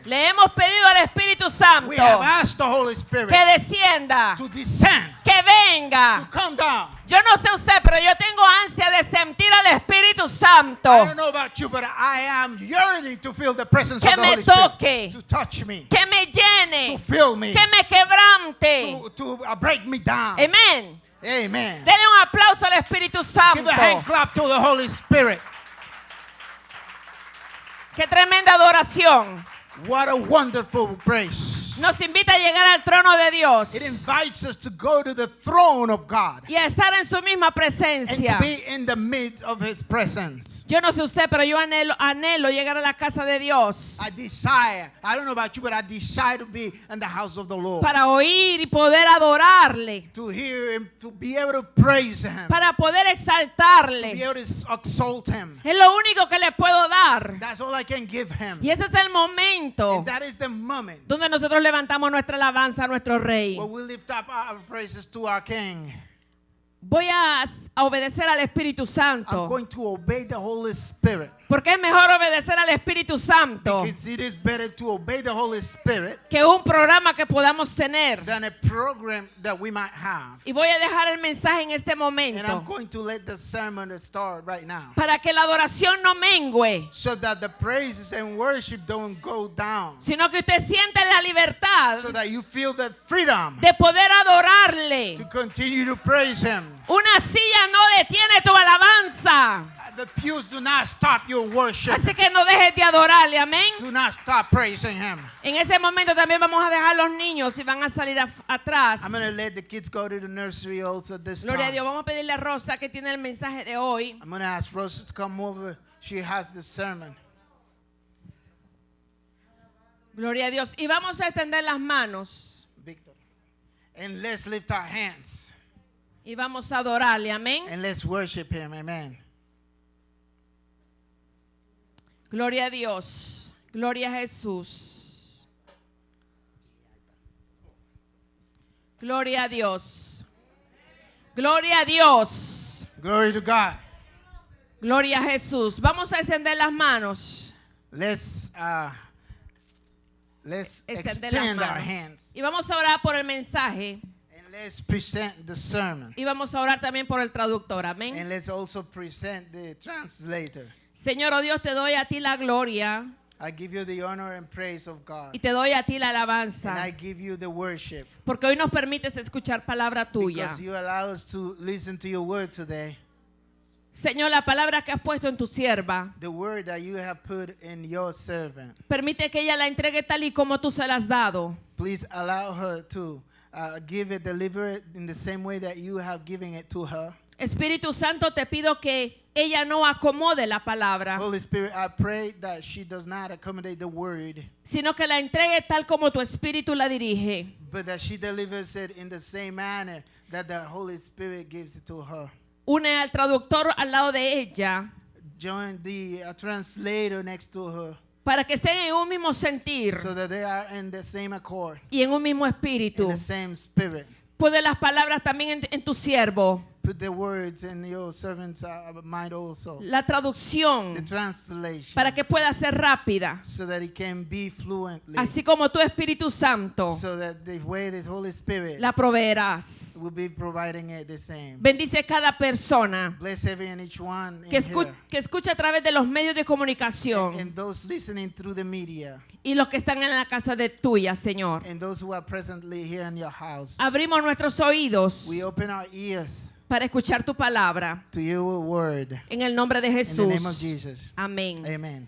Le hemos pedido al Espíritu Santo We have asked the Holy Spirit que descienda, to descend, que venga. to come down. Yo no sé usted, pero yo tengo ansia de sentir al Espíritu I Santo. don't know about you, but I am yearning to feel the presence Que of the me Holy toque. Spirit. To touch me, Que me to llene, fill me, que me quebrante. to break me down. Amén. Amen. Denle un aplauso al Espíritu Give Santo. a hand clap to the Holy Spirit. Qué tremenda adoración. What a wonderful praise. Nos invita a llegar al trono de It Dios invites us to go to the throne of God y a estar en su misma and presencia. to be in the midst of His presence. Yo no sé usted, pero yo anhelo llegar a la casa de Dios I don't know about you, but I desire to be in the house of the Lord. para oír y poder adorarle, To hear Him, to be able to praise Him, para poder to be exaltarle. able to exalt Him. Es lo único que le puedo dar. That's all I can give Him. Y ese es el momento And that is the moment donde nosotros levantamos nuestra alabanza a nuestro Rey. where we lift up our praises to our King. Voy a obedecer al Espíritu I'm Santo, going to obey the Holy Spirit. porque es mejor obedecer al Espíritu Santo Because it is better to obey the Holy Spirit que un programa que podamos tener. than a program that we might have. Y voy a dejar el mensaje en este And I'm momento going to let the sermon start right now, para que la adoración no mengue, so that the praises and worship don't go down, sino que usted sienta la libertad so that you feel the freedom de poder adorarle. to continue to praise Him. Una silla no detiene tu alabanza, The pews do not stop your worship. así que no dejes de adorarle, amén. Do not stop praising Him. En ese momento también vamos a dejar los niños y van a salir atrás. I'm going to let the kids go to the nursery also this Gloria a time. Dios, vamos a pedirle a Rosa que tiene el mensaje de hoy. I'm going to ask Rosa to come over. She has the sermon. Gloria a Dios. Y vamos a extender las manos Victor. And let's lift our hands. y vamos a adorarle, amén. And let's worship Him. Amen. Gloria a Dios. Gloria a Jesús. Gloria a Dios. Gloria a Dios. Glory to God. Gloria a Jesús. Vamos a extender las manos. Let's Extender las extend our manos. hands. Y vamos a orar por el mensaje. And let's present the sermon. Y vamos a orar también por el traductor. Amén. And let's also present the translator. Señor, oh Dios, te doy a ti la gloria I give you the honor and praise of God. y te doy a ti la And alabanza. I give you the worship. Porque hoy nos permites escuchar palabra tuya. Because you allow us to listen to your word today. Señor, la palabra que has puesto en tu sierva, The word that you have put in your servant. permite que ella la entregue tal y como tú se la has dado. Please allow her to deliver it in the same way that you have given it to her. Espíritu Santo, te pido que ella no acomode la palabra, Holy Spirit, I pray that she does not accommodate the word, sino que la entregue tal como tu Espíritu la dirige. but that she delivers it in the same manner that the Holy Spirit gives it to her. Une al traductor al lado de ella Join the translator next to her, para que estén en un mismo sentir so that they are in the same accord, y en un mismo in espíritu. the same spirit. Pone las palabras también en tu siervo. Put the words in your servant's mind also. La traducción The translation, para que pueda ser rápida, so that it can be fluently, así como tu Espíritu Santo so that the way the Holy Spirit la proveerás. will be providing it the same. Bendice cada persona Bless every and each one que, in here, que escucha a través de los medios de comunicación and those listening through the media, y los que están en la casa de tuya, Señor. and those who are presently here in your house. Abrimos nuestros oídos We open our ears para escuchar tu palabra to your word en el nombre de in the name of Jesús. Jesus. Amén. Amen.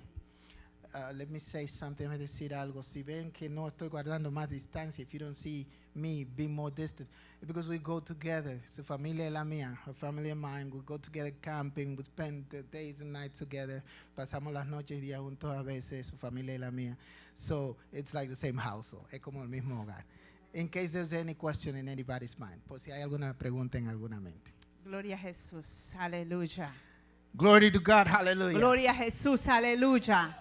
Let me say something. Déjame decir algo. Si ven que no estoy guardando más distancia, if you don't see me being more distant, because we go together. Su familia y la mía, her family and mine, we go together camping, we spend the days and nights together. Pasamos las noches y días juntos a veces, su familia y la mía. So it's like the same household. Es como el mismo hogar. In case there's any question in anybody's mind, por si hay alguna pregunta en alguna mente. Gloria a Jesús, aleluya. Glory to God, hallelujah. Gloria a Jesús, aleluya.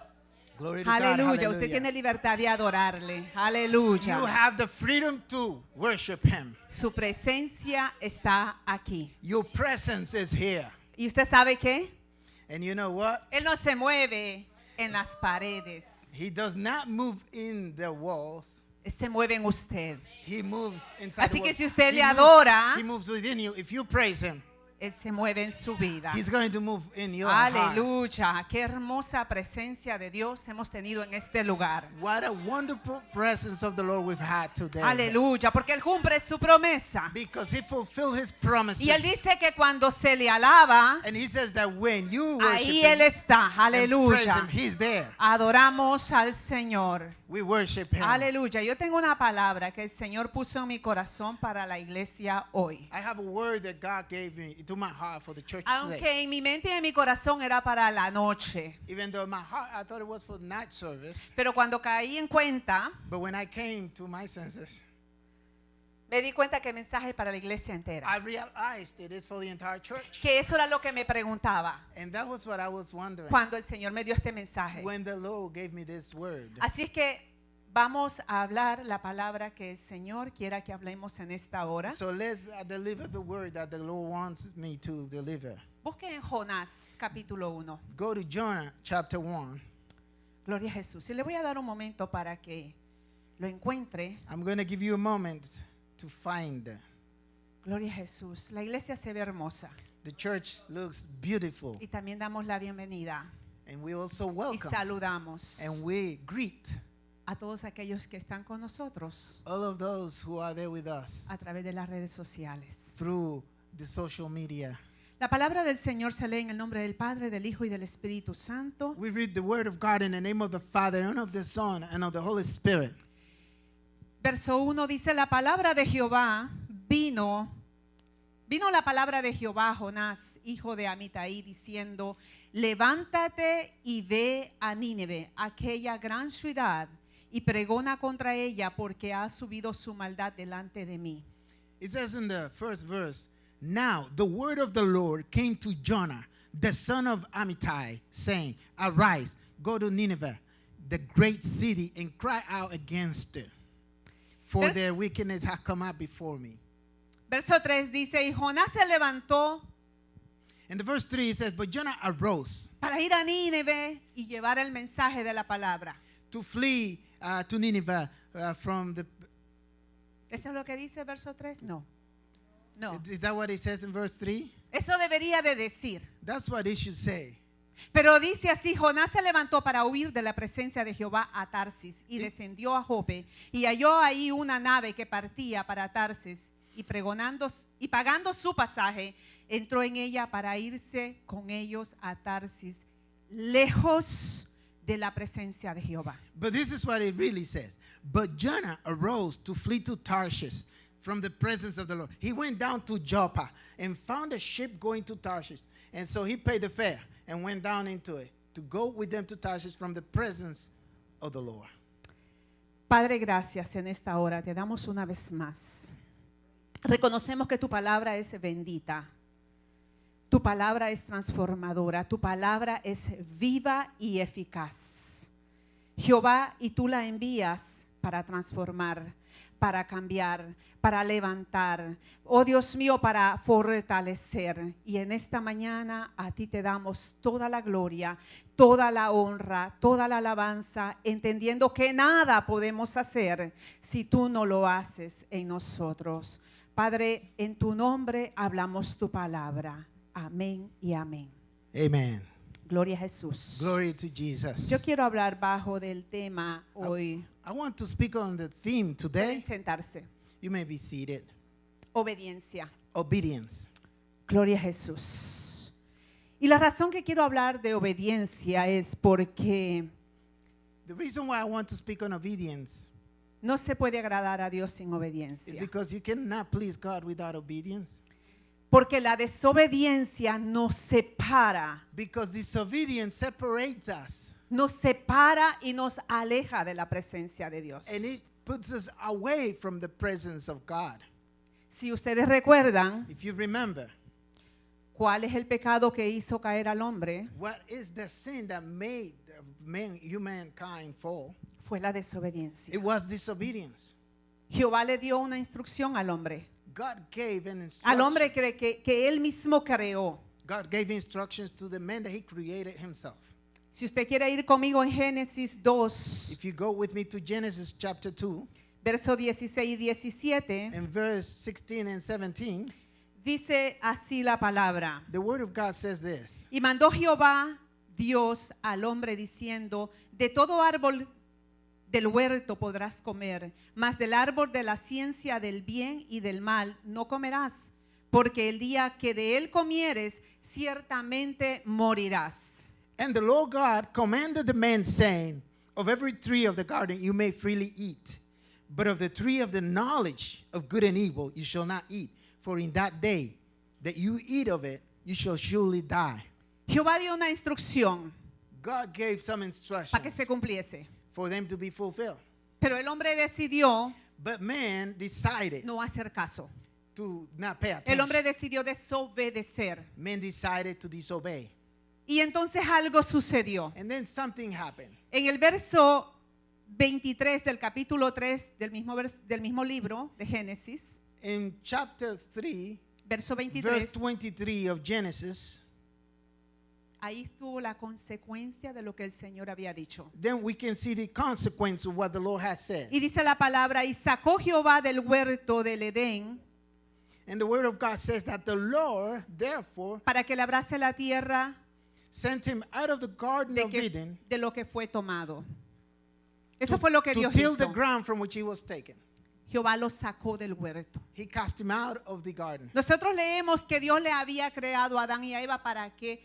Glory to God, Aleluya. hallelujah. Usted tiene libertad de adorarle. You Aleluya. have the freedom to worship Him. Su presencia está aquí. Your presence is here. ¿Y usted sabe qué? And you know what? Él no se mueve en las paredes. He does not move in the walls. Se mueve en usted. He moves inside Así the que walls. si usted He le moves- adora, He moves within you. If you praise him, Él se mueve en su vida. he's going to move in your heart. Aleluya. Qué hermosa presencia de Dios hemos tenido en este lugar. What a wonderful presence of the Lord we've had today. Aleluya. Porque Él cumple su promesa. Because he fulfilled his promises. Y Él dice que cuando se le alaba, And he says that when you worship ahí Él him está. and praise Aleluya. him, he's there. Adoramos al Señor. We worship him. Aleluya. Yo tengo una palabra que el Señor puso en mi corazón para la iglesia hoy. I have a word that God gave me to my heart for the church today. Aunque en mi mente y en mi corazón era para la noche. Even though in my heart I thought it was for night service, Pero cuando caí en cuenta, but when I came to my senses, me di cuenta que el mensaje es para la iglesia entera. I realized it is for the entire church. Que eso era lo que me preguntaba And that was what I was wondering cuando el Señor me dio este mensaje. when the Lord gave me this word. Así es que vamos a hablar la palabra que el Señor quiera que hablemos en esta hora. So let's deliver the word that the Lord wants me to deliver. Busquen en Jonás capítulo 1. Go to Jonah chapter 1. Gloria a Jesús. Y le voy a dar un momento para que lo encuentre. I'm going to give you a moment to find. Gloria a Jesús. La iglesia se ve hermosa. The church looks beautiful. Y también damos la bienvenida And we also y welcome saludamos and we greet a todos aquellos que están con nosotros all of those who are there with us a través de las redes sociales. through the social media. La palabra del Señor se lee en el nombre del Padre, del Hijo y del Espíritu Santo. We read the word of God in the name of the Father and of the Son and of the Holy Spirit. Verso 1 dice, la palabra de Jehová vino la palabra de Jehová a Jonás, hijo de Amitai, diciendo, levántate y ve a Nínive, aquella gran ciudad, y pregona contra ella, porque ha subido su maldad delante de mí. It says in the first verse, now the word of the Lord came to Jonah, the son of Amittai, saying, arise, go to Nineveh, the great city, and cry out against it, for Vers- their wickedness has come out before me. Verso 3 dice, y Jonás se levantó In the verse 3 it says, but Jonah arose para ir a Nínive y llevar el mensaje de la palabra. to flee to Nineveh from the... ¿Eso es lo que dice verso 3? No. No. Is that what it says in verse 3? Eso debería de decir. That's what it should say. Pero dice así, Jonás se levantó para huir de la presencia de Jehová a Tarsis y descendió a Jope y halló ahí una nave que partía para Tarsis y pagando su pasaje, entró en ella para irse con ellos a Tarsis, lejos de la presencia de Jehová. But this is what it really says. But Jonah arose to flee to Tarshish from the presence of the Lord. He went down to Joppa and found a ship going to Tarshish. And so he paid the fare and went down into it to go with them to Tarshish from the presence of the Lord. Padre, gracias en esta hora. Te damos una vez más. Reconocemos que tu palabra es bendita. Tu palabra es transformadora. Tu palabra es viva y eficaz. Jehová, y tú la envías para transformar, para cambiar, para levantar. Oh Dios mío, para fortalecer. Y en esta mañana a ti te damos toda la gloria, toda la honra, toda la alabanza, entendiendo que nada podemos hacer si tú no lo haces en nosotros. Padre, en tu nombre hablamos tu palabra. Amén y amén. Amen. Gloria a Jesús. Glory to Jesus. Yo quiero hablar bajo del tema hoy. I want to speak on the theme Pueden today. sentarse. You may be seated. Obediencia. Obedience. Gloria a Jesús. Y la razón que quiero hablar de obediencia es porque The reason why I want to speak on obedience no se puede agradar a Dios sin is obediencia. because you cannot please God without obedience. Porque la desobediencia nos separa. Because disobedience separates us Nos separa y nos aleja de la presencia de Dios. and it puts us away from the presence of God. Si ustedes recuerdan, If you remember, ¿cuál es el pecado que hizo caer al hombre? what is the sin that made humankind fall? Fue la desobediencia. It was disobedience. Jehová le dio una instrucción al hombre. God gave an Al instruction. hombre que él mismo creó. God gave instructions to the man that he created himself. Si usted quiere ir conmigo en Génesis 2, If you go with me to Genesis chapter 2, verso 16 y 17, in verse 16 and 17, dice así la palabra. the word of God says this. Y mandó Jehová Dios al hombre diciendo, de todo árbol del huerto podrás comer, mas del árbol de la ciencia del bien y del mal no comerás, porque el día que de él comieres, ciertamente morirás. And the Lord God commanded the man, saying, of every tree of the garden you may freely eat, but of the tree of the knowledge of good and evil you shall not eat, for in that day that you eat of it, you shall surely die. Jehová dio una instrucción God gave some para que instructions se cumpliese, for them to be fulfilled. pero el hombre decidió But man decided no hacer caso. to not pay El attention. hombre decidió desobedecer. Man decided to disobey. Y entonces algo sucedió. And then something happened. En el verso 23 del capítulo 3 del mismo libro de Génesis, In chapter 3, verso verse 23, 23 of Genesis, ahí estuvo la consecuencia de lo que el Señor había dicho. then we can see the consequence of what the Lord has said. Y dice la palabra, y sacó Jehová del huerto del Edén And the word of God says that the Lord, therefore, para que labrase la tierra sent him out of the garden of Eden de lo que fue tomado. Eso fue lo que to Dios till the hizo. ground from which he was taken. Jehová lo sacó del huerto. He cast him out of the garden. Nosotros leemos que Dios le había creado a Adán y a Eva para que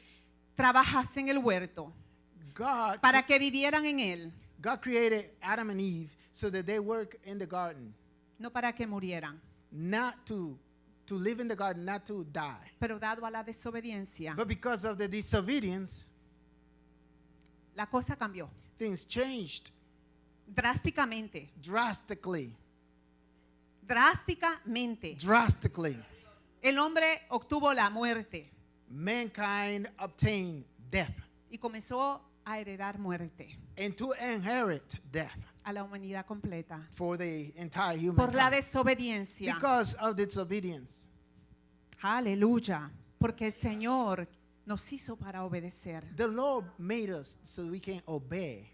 trabajasen el huerto, God, para que vivieran en él, God created Adam and Eve so that they work in the garden, no para que murieran. not to live in the garden, not to die. Pero dado a la desobediencia, But because of the disobedience, la cosa cambió things changed drásticamente. drastically. Drásticamente. El hombre obtuvo la muerte Mankind obtained death y comenzó a heredar muerte and to inherit death a la humanidad completa for the entire human por la kind. desobediencia. Because of disobedience. Aleluya. Porque el Señor nos hizo para obedecer. The Lord made us so we can obey.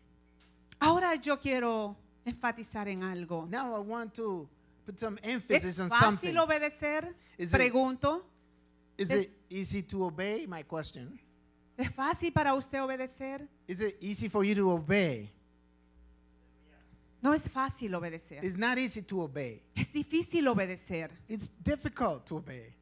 Ahora yo quiero enfatizar en algo. Now I want to put some emphasis ¿Es on fácil something. obedecer? Is it- Pregunto. Is it easy to obey? My question. ¿Es fácil para usted obedecer? Is it easy for you to obey? No es fácil obedecer. It's not easy to obey. Es difícil obedecer. It's difficult to obey.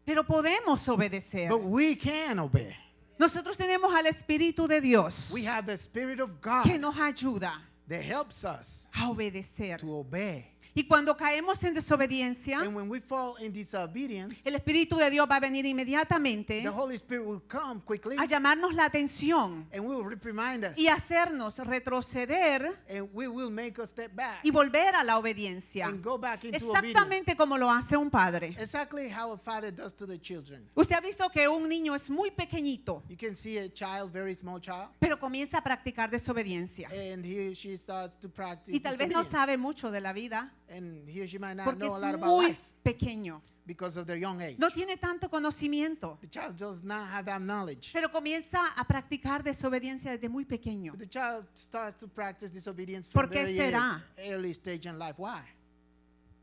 Pero podemos obedecer. But we can obey. Nosotros tenemos al Espíritu de Dios We have the Spirit of que God nos ayuda that helps us a obedecer. to obey. Y cuando caemos en desobediencia, And when we fall in disobedience, el Espíritu de Dios va a venir inmediatamente the Holy Spirit will come quickly a llamarnos la atención and will reprimand us. y hacernos retroceder And we will make us step back y volver a la obediencia. and go back into Exactamente como lo hace un padre. obedience. Exactly how a father does to the children. Usted ha visto que un niño es muy pequeñito, You can see a child, very small child, pero comienza a practicar desobediencia. and he or she starts to practice Y tal vez no disobedience. sabe mucho de la vida And he or she might not porque know a es lot about muy life pequeño. because of their young age. No tiene tanto conocimiento, The child does not have that knowledge. pero comienza a practicar desobediencia desde muy pequeño. But the child starts to practice disobedience from ¿Por qué very será? early stage in life. Why?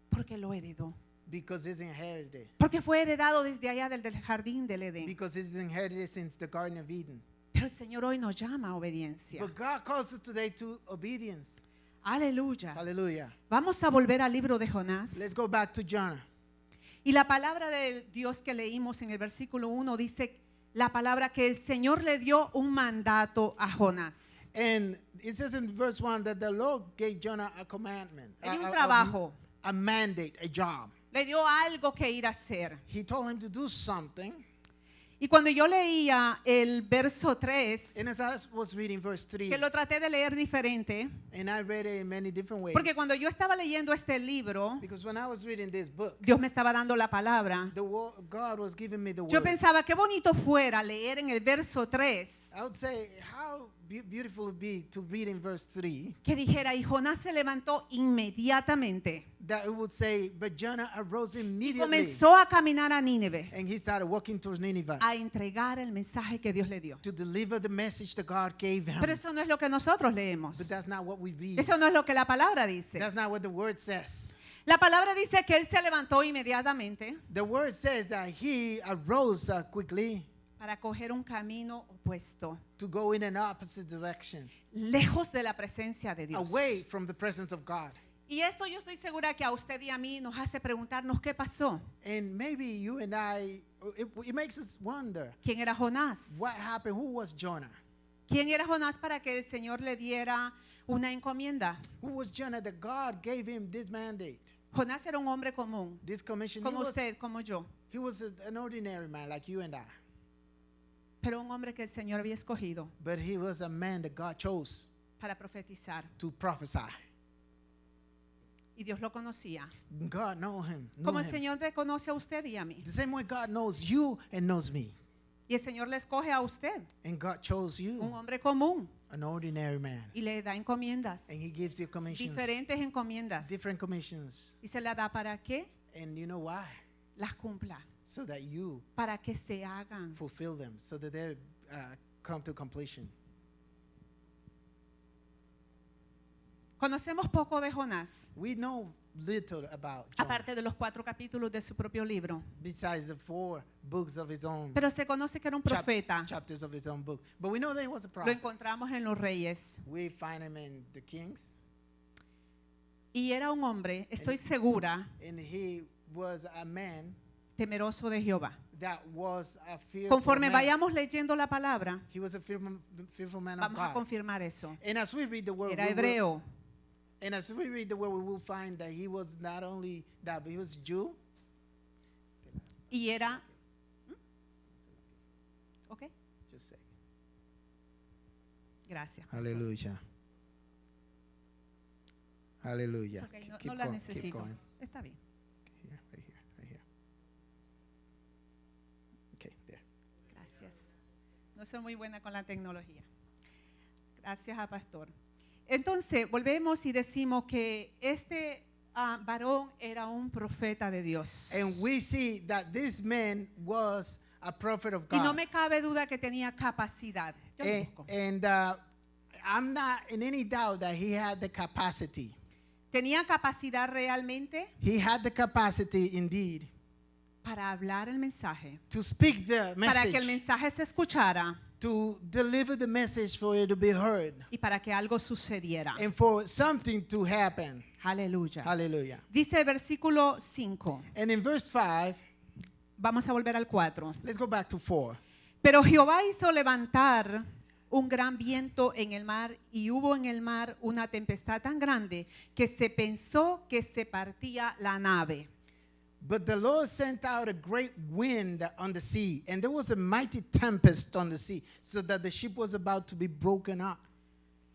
Porque lo heredó. Because it's inherited. Porque fue heredado desde allá del jardín del Edén. Because it's inherited since the Garden of Eden. Pero el Señor hoy nos llama a obediencia. But God calls us today to obedience. Aleluya. Hallelujah. Vamos a volver al libro de Jonás. Let's go back to Jonah. Y la palabra de Dios que leímos en el versículo 1 dice la palabra que el Señor le dio un mandato a Jonás. And it says in verse 1 that the Lord gave Jonah a commandment, Le dio un trabajo, a mandate, a job. le dio algo que ir a hacer. He told him to do something. Y cuando yo leía el verso 3, And as I was reading verse 3, que lo traté de leer diferente, and I read it in many different ways. porque cuando yo estaba leyendo este libro, Because when I was reading this book, Dios me estaba dando la palabra. God was giving me the Yo word. pensaba qué bonito fuera leer en el verso 3 I would say how beautiful it would be to read in verse 3 que dijera, y Jonás se levantó inmediatamente that it would say, but Jonah arose Y immediately. comenzó a caminar a Nínive And he started walking towards Nineveh a entregar el mensaje que Dios le dio. to deliver the message that God gave him. Pero eso no es lo que nosotros leemos. But that's not what we read. Eso no es lo que la palabra dice. That's not what the word says. La palabra dice que él se levantó inmediatamente The word says that he arose quickly para coger un camino opuesto, to go in an opposite direction, lejos de la presencia de Dios. away from the presence of God. Y esto yo estoy segura que a usted y a mí nos hace preguntarnos qué pasó. And maybe you and I, it makes us wonder, ¿Quién era Jonás? what happened? Who was Jonah? ¿Quién era Jonás para que el Señor le diera una encomienda? Who was Jonah that God gave him this mandate, Jonás era un hombre común, this commission? como usted, como yo, He was an ordinary man like you and I, pero un hombre que el Señor había escogido but he was a man that God chose para profetizar. to prophesy. Y Dios lo conocía. God knew him. Como el Señor le conoce a usted y a mí. The same way God knows you and knows me. Y el Señor le escoge a usted, And God chose un you, hombre común, an ordinary man. y le da encomiendas, And he gives you commissions, diferentes encomiendas. different commissions. Y se la da para que And you know why? las cumpla, So that you para que se hagan. fulfill them, so that they come to completion. Conocemos poco de Jonás, We know little about Jonah, aparte de los 4 capítulos de su propio libro. besides the 4 books of his own, Pero se conoce que era un profeta. chapters of his own book. But we know that he was a Lo prophet. encontramos en los reyes. We find him in the Kings, Y era un hombre, estoy segura, and he was a man temeroso de Jehová. that was a fearful Conforme man. vayamos leyendo la palabra, He was a fearful man of vamos a God. confirmar eso. And as we read the word, Era we will, hebreo. and as we read the word, we will find that he was not only that, but he was Jew. Y era... ¿Ok? Just say. Gracias. Hallelujah. Hallelujah. It's okay, no, Keep no la going, keep necesito. going. Está bien. Here, right here, right here. Okay, there. Gracias. No soy muy buena con la tecnología. Gracias a Pastor. Entonces, volvemos y decimos que este varón era un profeta de Dios. And we see that this man was a prophet of Y no God. me cabe duda que tenía capacidad. Yo lo busco. And I'm not in any doubt that he had the capacity. Tenía capacidad realmente He had the capacity indeed para hablar el mensaje, to speak the para que el message, mensaje se escuchara to deliver the message for it to be heard, y para que algo sucediera. and for something to happen. Aleluya. Hallelujah. Dice el versículo 5. And in verse 5, Vamos a volver al 4. let's go back to 4. Pero Jehová hizo levantar un gran viento en el mar y hubo en el mar una tempestad tan grande que se pensó que se partía la nave. But the Lord sent out a great wind on the sea, and there was a mighty tempest on the sea, so that the ship was about to be broken up.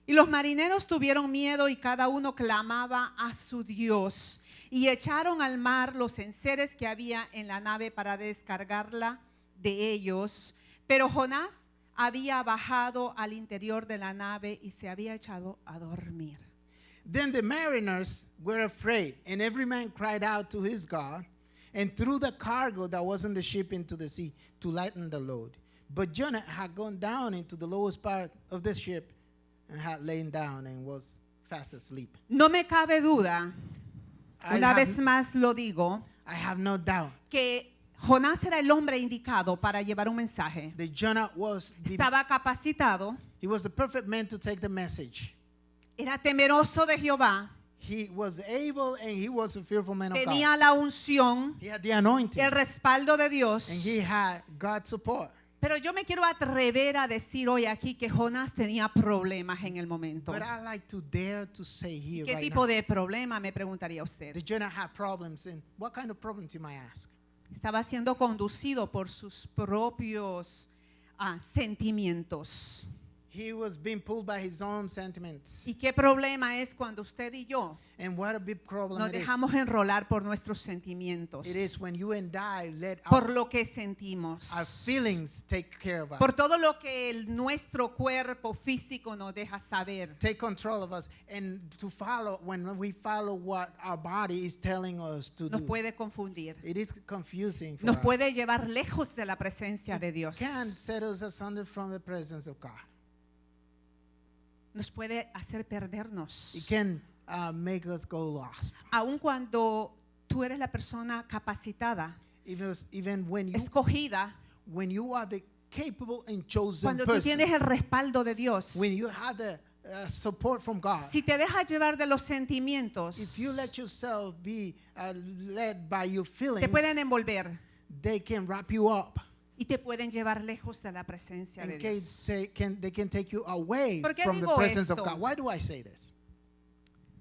Y los marineros tuvieron miedo y cada uno clamaba a su Dios. Y echaron al mar los enseres que había en la nave para descargarla de ellos. Pero Jonás había bajado al interior de la nave y se había echado a dormir. Then the mariners were afraid, and every man cried out to his God, and threw the cargo that was in the ship into the sea to lighten the load. But Jonah had gone down into the lowest part of the ship and had lain down and was fast asleep. No me cabe duda, I una have- vez más lo digo, I have no doubt que Jonás era el hombre indicado para llevar un mensaje. that Jonah was Estaba capacitado, he was the perfect man to take the message. era temeroso de Jehová, He was able and he was a fearful man of God. tenía la unción, He had the anointing el respaldo de Dios. and he had God's support. Pero yo me quiero atrever a decir hoy aquí que Jonás tenía problemas en el momento. But I like to dare to say here ¿Qué right tipo now, de problema me preguntaría usted? that Jonah had problems, and what kind of problems you might ask? Estaba siendo conducido por sus propios sentimientos. He was being pulled by his own sentiments. ¿Y qué problema es cuando usted y yo And what a big problem nos it is. dejamos enrolar por nuestros sentimientos? It is when you and I let Por our lo que sentimos. feelings take care of us. Por todo lo que nuestro cuerpo físico nos deja saber. Take control of us and to follow when we follow what our body is telling us to Nos do. puede confundir. It is confusing for Nos us. puede llevar lejos de la presencia de Dios. Can set us asunder from the presence of God. Nos puede hacer perdernos. It can make us go lost. Aun cuando tú eres la persona capacitada, Even escogida, when you are the capable and chosen cuando tú person, tienes el respaldo de Dios, when you have the support from God, si te dejas llevar de los sentimientos, if you let yourself be led by your te feelings, pueden envolver they can wrap you up. y te pueden llevar lejos de la presencia de And Dios. they can take you away ¿Por qué from the digo presence esto? of God. Why do I say this?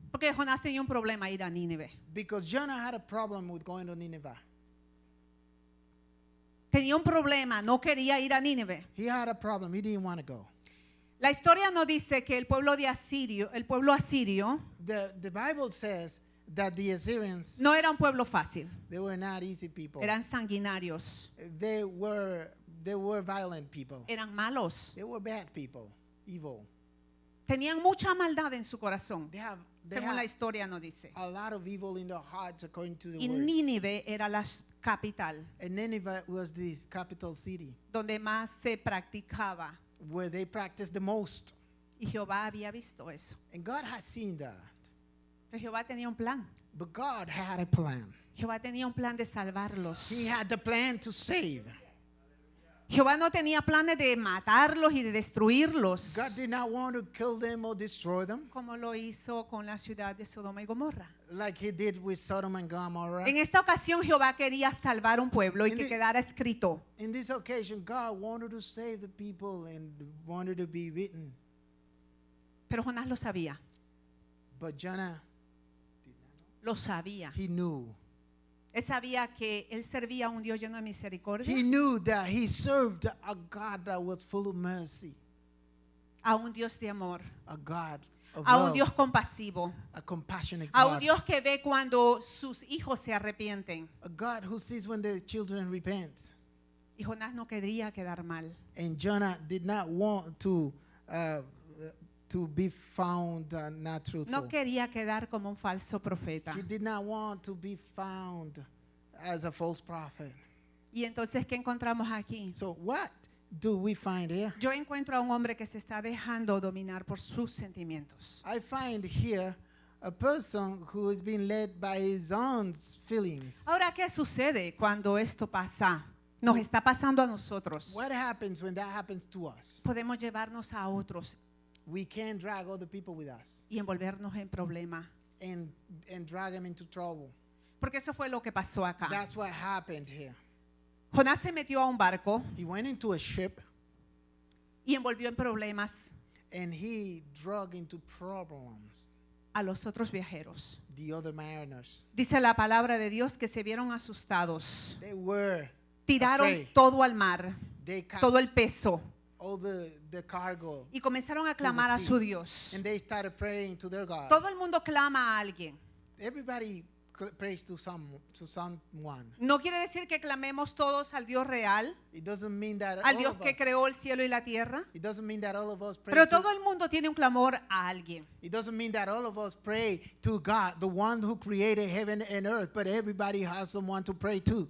Porque Jonás tenía un problema ir a Nínive. Because Jonah had a problem with going to Nineveh. Tenía un problema, no quería ir a Nínive. He had a problem. He didn't want to go. La historia nos dice que el pueblo asirio, The Bible says that the Assyrians, no era un pueblo fácil. they were not easy people. Eran sanguinarios, They were violent people. eran malos, They were bad people, evil. tenían mucha maldad en su corazón, They según la have historia nos dice. a lot of evil in their hearts according to the Y word. Nínive era la capital, And Nineveh was the capital city donde más se practicaba. where they practiced the most. Y Jehová había visto eso. And God had seen that. Pero Jehová tenía un plan. But God had a plan. Jehová tenía un plan de salvarlos. He had the plan to save. Jehová no tenía planes de matarlos y de destruirlos, God did not want to kill them or destroy them como lo hizo con la ciudad de Sodoma y Gomorra. like he did with Sodom and Gomorrah. En esta ocasión Jehová quería salvar un pueblo y In que the- quedara escrito. In this occasion, God wanted to save the people and wanted to be written. Pero Jonás lo sabía. But Jonah, Lo sabía. he knew. Él sabía que él servía a un Dios lleno de misericordia, He knew that he served a God that was full of mercy, a un Dios de amor, a God of a un love, Dios compasivo, a compassionate a un God, Dios que ve cuando sus hijos se arrepienten. a God who sees when the children repent. Y Jonás no quería quedar mal. And Jonah did not want to be found not truthful. No quería quedar como un falso profeta. He did not want to be found as a false prophet. Y entonces, ¿qué encontramos aquí? So what do we find here? Yo encuentro a un hombre que se está dejando dominar por sus sentimientos. I find here a person who is being led by his own feelings. Ahora, ¿qué sucede cuando esto pasa? Nos So- está pasando a nosotros. What happens when that happens to us? Podemos llevarnos a otros We can drag other people with us y envolvernos en problemas. and drag them into trouble. Porque eso fue lo que pasó acá. That's what happened here. Jonás se metió a un barco He went into a ship y envolvió en problemas and he drug into problems a los otros viajeros. the other mariners. Dice la palabra de Dios que se vieron asustados. They were Tiraron afraid. todo al mar, They cast todo el peso, all the cargo y comenzaron a clamar a sea. su Dios. and they started praying to their God. Todo el mundo clama a alguien. Everybody prays to someone. No quiere decir que clamemos todos al Dios real, It doesn't mean that al all Dios of que us, creó el cielo y la tierra, it doesn't mean that all of us pray pero to, todo el mundo tiene un clamor a alguien. it doesn't mean that all of us pray to God, the one who created heaven and earth, but everybody has someone to pray to.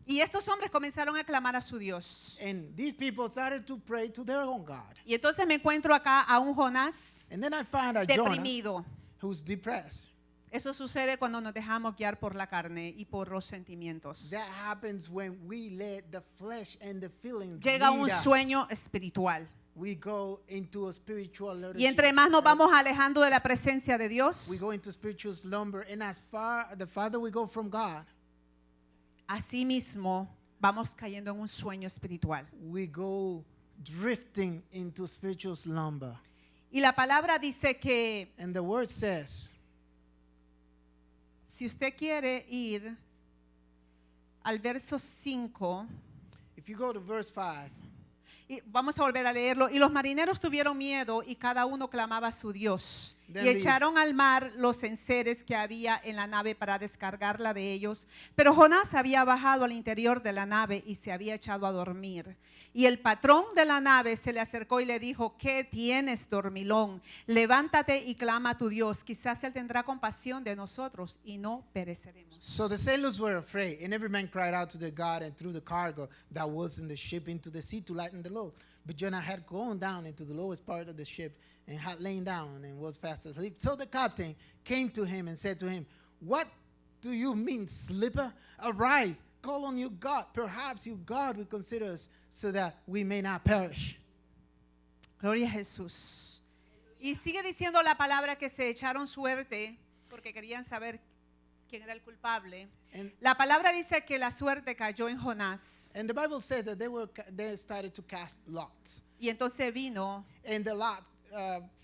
Y estos hombres comenzaron a clamar a su Dios. And these people started to pray to their own God. Y entonces me encuentro acá a un Jonás And then I find a Jonah deprimido. who's depressed. Eso sucede cuando nos dejamos guiar por la carne y por los sentimientos. That happens when we let the flesh and the feelings Llega lead un us. sueño espiritual. We go into a spiritual Y lethargy. entre más nos vamos alejando de la presencia de Dios, We go into spiritual slumber, and the farther we go from God, así mismo vamos cayendo en un sueño espiritual. we go drifting into spiritual slumber. Y la palabra dice que And the word says, si usted quiere ir al verso 5, if you go to verse 5, Y vamos a volver a leerlo. Y los marineros tuvieron miedo y cada uno clamaba a su Dios. Then Y the- echaron al mar los enseres que había en la nave para descargarla de ellos. Pero Jonás había bajado al interior de la nave y se había echado a dormir. Y el patrón de la nave se le acercó y le dijo: ¿qué tienes, dormilón? Levántate y clama a tu Dios. Quizás Él tendrá compasión de nosotros y no pereceremos. So the sailors were afraid, and every man cried out to their God and threw the cargo that was in the ship into the sea to lighten the load. But Jonah had gone down into the lowest part of the ship and had lain down and was fast asleep. So the captain came to him and said to him, "What do you mean, sleeper? Arise, call on your God. Perhaps your God will consider us so that we may not perish." Gloria a Jesús. Y sigue diciendo la palabra que se echaron suerte porque querían saber quién era el culpable. And, La palabra dice que la suerte cayó en Jonás. and the Bible said that they started to cast lots. Y entonces vino, And the lot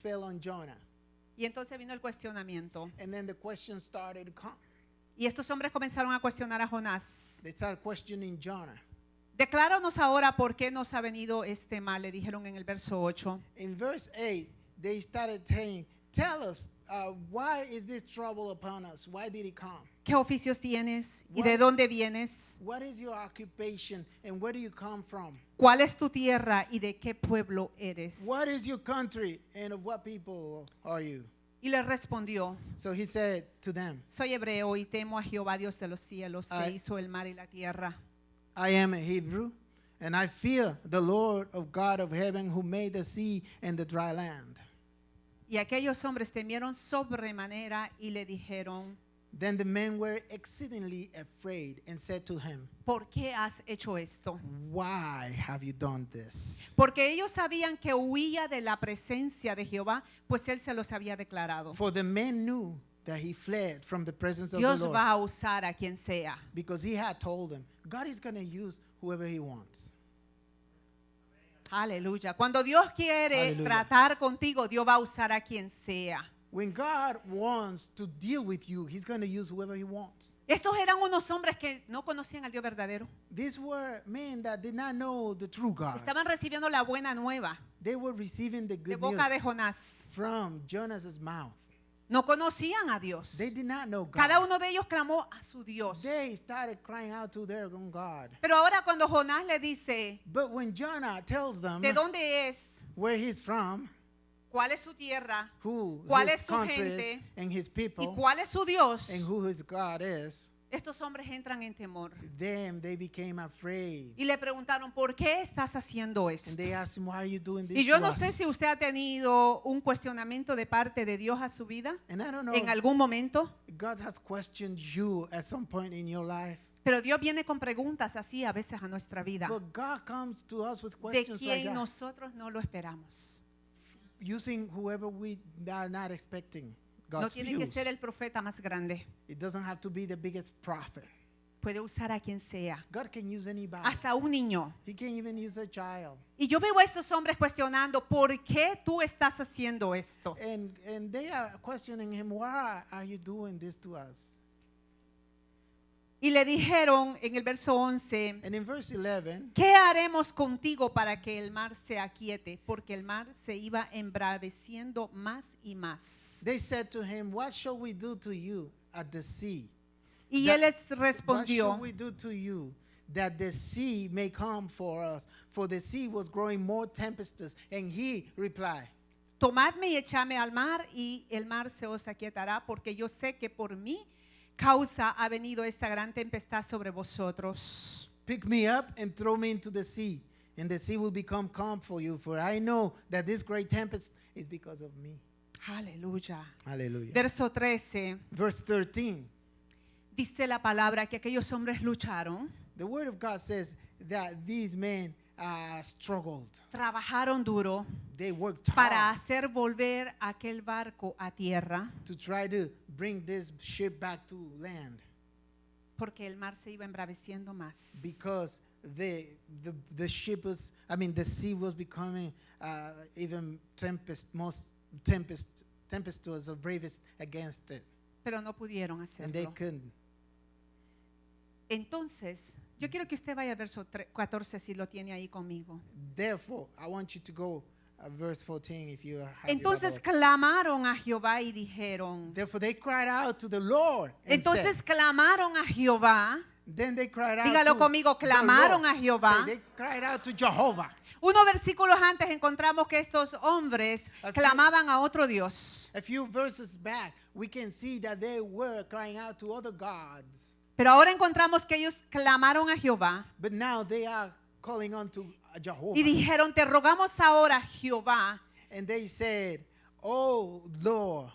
fell on Jonah. el cuestionamiento. And then the question started to come. Y estos hombres comenzaron a cuestionar a Jonás. They started questioning Jonah. Decláranos ahora por qué nos ha venido este mal, le dijeron en el verso 8. In verse 8, they started saying, "Tell us, why is this trouble upon us? Why did it come? ¿Qué oficios tienes y What- de dónde vienes? What is your occupation and where do you come from? ¿Cuál es tu tierra y de qué pueblo eres? What is your country and of what people are you?" Y le respondió: So he said to them, soy hebreo y temo a Jehová Dios de los cielos, que I- hizo el mar y la tierra. "I am a Hebrew, and I fear the Lord of God of heaven who made the sea and the dry land." Y aquellos hombres temieron sobremanera y le dijeron: Then the men were exceedingly afraid and said to him, ¿por qué has hecho esto? "Why have you done this?" Porque ellos sabían que huía de la presencia de Jehová, pues él se los había declarado. For the men knew that he fled from the presence of Dios the Lord, va a usar a quien sea. because he had told them God is going to use whoever he wants. Aleluya. Cuando Dios quiere Aleluya. tratar contigo, Dios va a usar a quien sea. When God wants to deal with you, he's going to use whoever he wants. Estos eran unos hombres que no conocían al Dios verdadero. These were men that did not know the true God. Estaban recibiendo la buena nueva They were receiving the de good boca de news Jonás. from Jonas's mouth. No conocían a Dios. They did not know Cada God. uno de ellos clamó a su Dios. They started crying out to their own God. Pero ahora cuando Jonás le dice But when Jonah tells them de dónde es, where he's from, cuál es su tierra who ¿Cuál his es su country gente? is, and his y people, cuál es su Dios, and who his God is, estos hombres entran en temor. then they became afraid. Y le preguntaron: ¿por qué estás haciendo And esto? they asked him, "Why are you doing this Y yo to no us?" sé si usted ha tenido un cuestionamiento de parte de Dios a su vida And I don't know en if algún momento, God has questioned you at some point in your life. pero Dios viene con preguntas así a veces a nuestra vida, But God comes to us with de questions like quien that, nosotros no lo esperamos. using whoever we are not expecting God No to tiene que use. ser el profeta más grande, It doesn't have to be the biggest prophet. puede usar a quien sea, God can use anybody. hasta un niño. He can even use a child. Y yo veo a estos hombres cuestionando: ¿por qué tú estás haciendo esto? And they are questioning him, "Why are you doing this to us?" Y le dijeron en el verso 11: And in verse 11, ¿qué haremos contigo para que el mar se aquiete? Porque el mar se iba embraveciendo más y más. they said to him, "What shall we do to you at the sea? Y That- él les What respondió: shall we do to you that the sea may come for us? For the sea was growing more tempestuous." And he replied, tomadme y echadme al mar, y el mar se os aquietará, porque yo sé que por mi causa ha venido esta gran tempestad sobre vosotros. "Pick me up and throw me into the sea, and the sea will become calm for you. For I know that this great tempest is because of me." Aleluya. Hallelujah. Verso 13. Verse 13, Dice la palabra que aquellos hombres lucharon, the word of God says that these men struggled. trabajaron duro They worked para hard hacer volver aquel barco a tierra, to try to bring this ship back to land, porque el mar se iba embraveciendo más. because the ship was, the sea was becoming even tempestuous or bravest against it, Pero no pudieron and they hacerlo. couldn't. Entonces Yo quiero que usted vaya al verso 14 si lo tiene ahí conmigo. Therefore, I want you to go verse 14 if you have your Entonces Bible. clamaron a Jehová y dijeron. Therefore, they cried out to the Lord and Entonces said, clamaron a Jehová. then they cried out Dígalo to conmigo, the clamaron Lord. a Jehová. Say, they cried out to Jehovah. Unos versículos antes encontramos que estos hombres A few- clamaban a otro Dios. A few verses back, we can see that they were crying out to other gods. Pero ahora encontramos que ellos clamaron a Jehová But now they are calling on to Jehovah. y dijeron, te rogamos ahora, Jehová, And they said, oh Lord,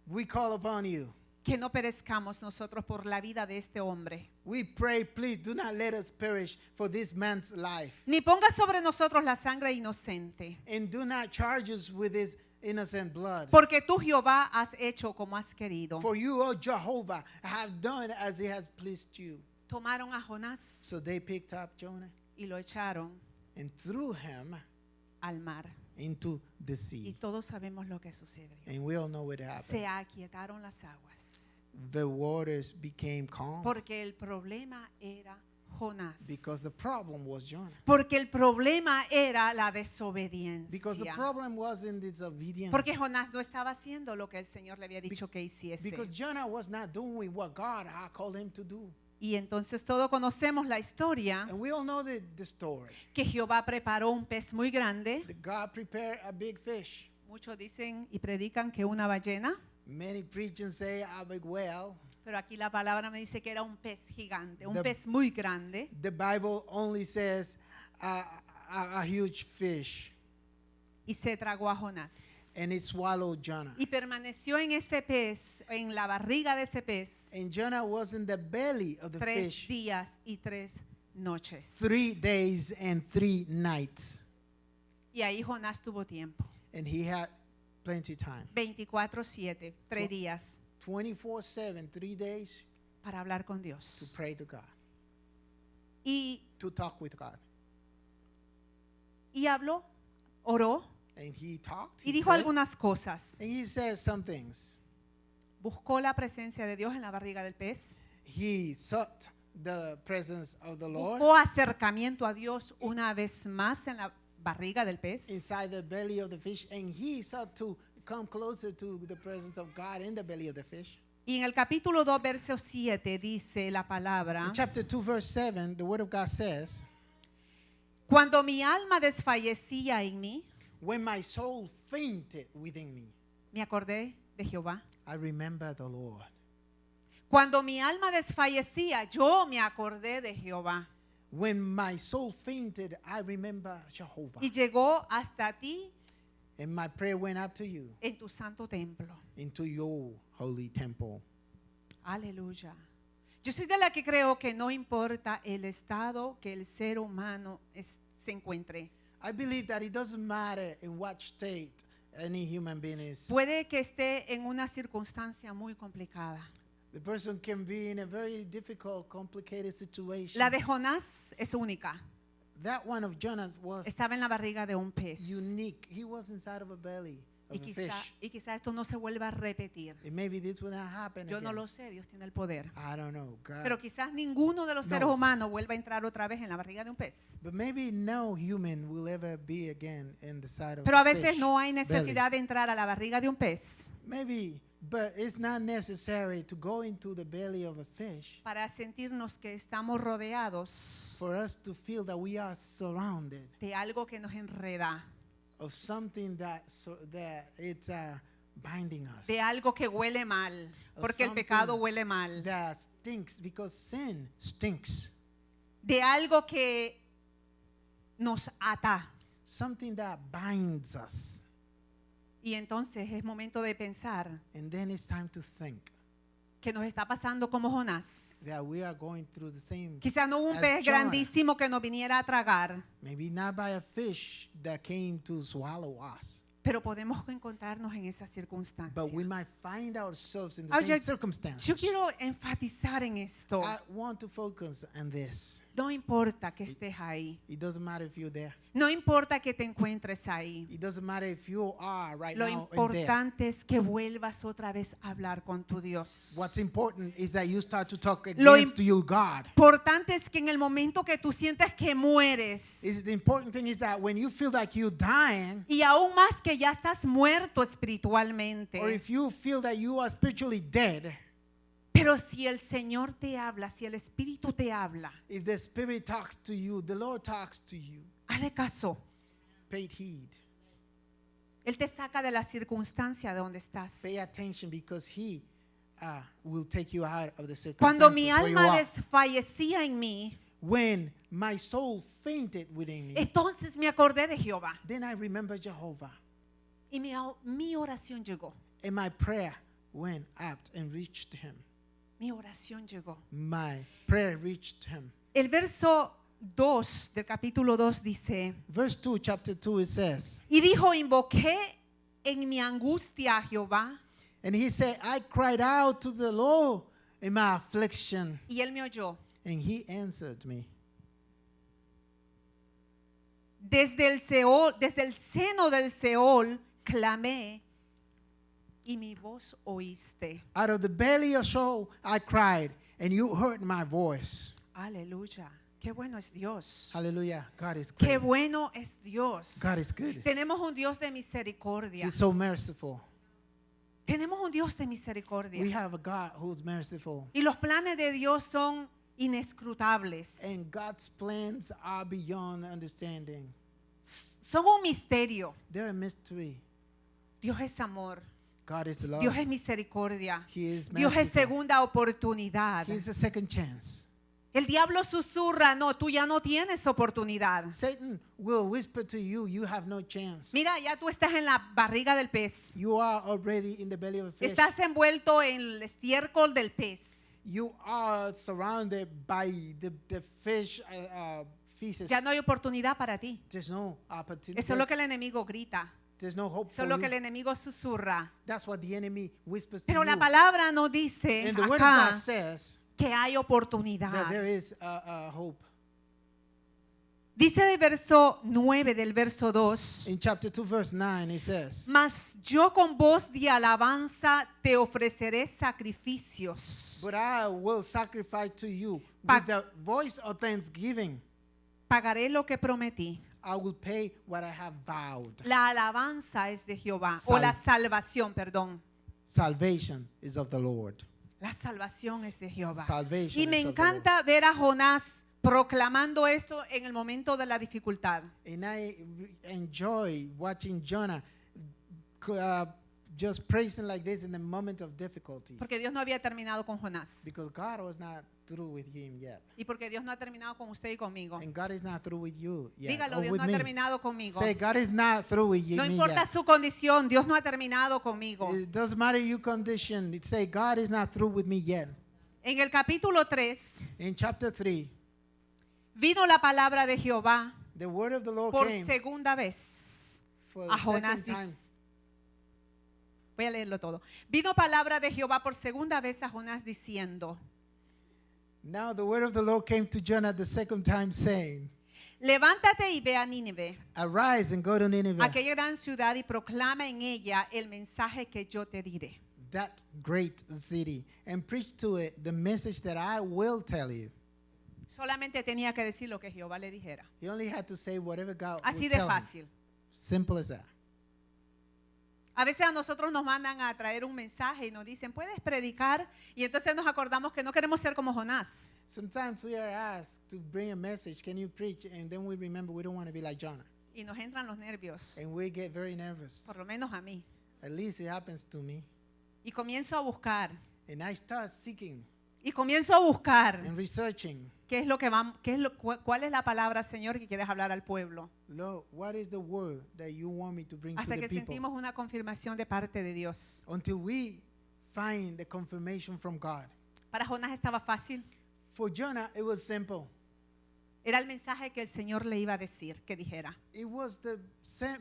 we call upon you. que no perezcamos nosotros por la vida de este hombre. We pray, please do not let us perish for this man's life. Ni ponga sobre nosotros la sangre inocente. And do not charge us with his innocent blood. Porque tú, Jehová, has hecho como has querido. For you, O Jehovah, have done as it has pleased you. Tomaron a Jonás So they picked up Jonah y lo echaron and threw him al mar. into the Y sea. todos sabemos lo que sucedió. And we all know what happened. Se aquietaron las aguas. The waters became calm Porque el problema era Jonás. because the problem was Jonah. Porque el problema era la Because the desobediencia. problem was in disobedience. Porque Jonás no estaba haciendo lo que el Señor le había dicho que hiciese. Because Jonah was not doing what God had called him to do. Y entonces todos conocemos la historia And we all know the story. que Jehová preparó un pez muy grande. That God prepared a big fish. Muchos dicen y predican que una ballena, Many preachers say a big whale. pero aquí la palabra me dice que era un pez gigante, un The- pez muy grande. The Bible only says a huge fish. Y se tragó a Jonás. And it swallowed Jonah. Y permaneció en ese pez, en la barriga de ese pez, And Jonah was in the belly of the 3 fish días y 3 noches. 3 days and 3 nights. Y ahí Jonás tuvo tiempo. And he had plenty time. 24/7, 3 días 24/7, 3 days para hablar con to Dios. pray to God, Y to talk with God. habló, oró And he talked. y He dijo prayed, algunas cosas. and he said some things. Buscó la presencia de Dios en la barriga del pez. He sought the presence of the Lord Buscó acercamiento a Dios una vez más en la barriga del pez. inside the belly of the fish, and he sought to come closer to the presence of God in the belly of the fish. Y en el capítulo 2, verso 7 dice la palabra: In chapter 2, verse 7, the word of God says, cuando mi alma desfallecía en mí, when my soul fainted within me, me acordé de Jehová. I remember the Lord. Cuando mi alma desfallecía, yo me acordé de Jehová. When my soul fainted, I remember Jehovah. Y llegó hasta ti And my prayer went up to you, en tu santo templo. into your holy temple. Aleluya. Yo soy de la que creo que no importa el estado que el ser humano se encuentre. I believe that it doesn't matter in what state any human being is. Puede que esté en una circunstancia muy complicada. The person can be in a very difficult, complicated situation. La de Jonás es única. That one of Jonas was Estaba en la barriga de un pez. unique. He was inside of a belly of a fish. Y quizá esto no se vuelva a repetir. And maybe this will not happen Yo no again. lo sé, Dios tiene el poder. I don't know, God. Pero quizás ninguno de los seres knows. humanos vuelva a entrar otra vez en la barriga de un pez. But maybe no human will ever be again in the side of Pero a a veces fish no hay belly. necesidad de entrar a la barriga de un pez Maybe, but it's not necessary to go into the belly of a fish para sentirnos que estamos rodeados for us to feel that we are surrounded de algo que nos enreda, of something that it's binding us, de algo que huele mal, Of porque el something pecado huele mal, that stinks because sin stinks, de algo que nos ata. something that binds us. Y entonces es momento de pensar And then it's time to think que nos está pasando como Jonás. that we are going through the same. Quizá no hubo un As pez Jonah. grandísimo que nos viniera a tragar, Maybe not by a fish that came to swallow us, pero podemos encontrarnos en esa circunstancia. but we might find ourselves in the Ahora, same circumstance. Yo quiero enfatizar en esto. I want to focus on this. No importa que estés ahí. It doesn't matter if you're there. No importa que te encuentres ahí. It doesn't matter if you are right Lo now in there. importante es que vuelvas otra vez a hablar con tu Dios. What's important is that you start to talk Lo against to your God. Importante es que en el momento que tú sientes que mueres, The important thing is that when you feel like you're dying, y aún más que ya estás muerto espiritualmente, or if you feel that you are spiritually dead, pero si el Señor te habla, si el Espíritu te habla, if the Spirit talks to you, the Lord talks to you, hazle caso. pay heed. Él te saca de la circunstancia de donde estás. Pay attention because He will take you out of the circumstances Cuando mi where you alma are. desfallecía en mí, When my soul fainted within me, entonces me acordé de Jehová. then I remember Jehovah, Y mi oración llegó. and my prayer went up and reached Him. Mi oración llegó. My prayer reached Him. El verso 2 del capítulo 2 dice, Verse 2, chapter 2, it says, y dijo, invoqué en mi angustia a Jehová, and he said, I cried out to the Lord in my affliction, y él me oyó. and He answered me. Desde el seno del Seol, clamé, y mi voz oíste. Out of the belly of Sheol I cried, and you heard my voice. Aleluya. Qué bueno es Dios. Hallelujah. God is Qué great. bueno es Dios. God is good. Tenemos un Dios de misericordia. He's so merciful. Tenemos un Dios de We misericordia. have a God who's merciful. Y los planes de Dios son inescrutables. And God's plans are beyond understanding. Son un misterio. They're a mystery. Dios es amor. God is love. Dios es misericordia. He is Dios es merciful. segunda oportunidad. He is a second chance. El diablo susurra, no, tú ya no tienes oportunidad. Satan will whisper to you, you have no chance. Mira, ya tú estás en la barriga del pez. You are already in the belly of a fish. Estás envuelto en el estiércol del pez. You are surrounded by the fish feces. Ya no hay oportunidad para ti. There's no opportunity. Eso es lo que el enemigo grita. There's no hope Eso for es lo que el you. enemigo susurra. That's what the enemy whispers Pero to la you. palabra no dice And the word of acá God says que hay that oportunidad. there is a hope. Dice el verso 9 del verso 2. In chapter 2, verse 9, it says, Mas yo con voz de alabanza te ofreceré sacrificios. but I will sacrifice to you Pa- with the voice of thanksgiving. Pagaré lo que prometí. I will pay what I have vowed. La alabanza es de Jehová. O la salvación, perdón. Salvation is of the Lord. La salvación es de Jehová. Salvation Y me is of the encanta ver a Jonás proclamando esto en el momento de la dificultad. And I enjoy watching Jonah just praising like this in the moment of difficulty. Porque Dios no había terminado con Jonás. Because God was not through with him yet. Y porque Dios no ha terminado con usted y conmigo. And God is not through with you yet. Dígalo, or Dios with no ha me. terminado conmigo. Say, God is not through with you. No me importa yet. su condición, Dios no ha terminado conmigo. It doesn't matter your condition. It say, God is not through with me yet. En el capítulo 3 In chapter 3, vino la palabra de Jehová the word of the Lord por came segunda vez for a the Jonás. second time. Voy a leerlo todo. Vino palabra de Jehová por segunda vez a Jonás diciendo: Now the word of the Lord came to Jonah the second time, saying, levántate y ve a Nínive, Arise and go to Nineveh, aquella gran ciudad, y proclama en ella el mensaje que yo te diré. that great city, and preach to it the message that I will tell you. Solamente tenía que decir lo que Jehová le dijera. He only had to say whatever God Así would de tell him. fácil. Simple as that. A veces a nosotros nos mandan a traer un mensaje y nos dicen, ¿puedes predicar? Y entonces nos acordamos que no queremos ser como Jonás. Sometimes we are asked to bring a message, can you preach? And then we remember we don't want to be like Jonah. Y nos entran los nervios, And we get very nervous. por lo menos a mí. At least it happens to me. Y comienzo a buscar. And I start seeking Y comienzo a buscar and researching. qué es lo que cuál es la palabra, Señor, que quieres hablar al pueblo. Lord, what is the word that you want me to bring Hasta to que the people? sentimos una confirmación de parte de Dios. Until we find the confirmation from God. Para Jonás estaba fácil. For Jonah, it was simple. Era el mensaje que el Señor le iba a decir, que dijera. It was the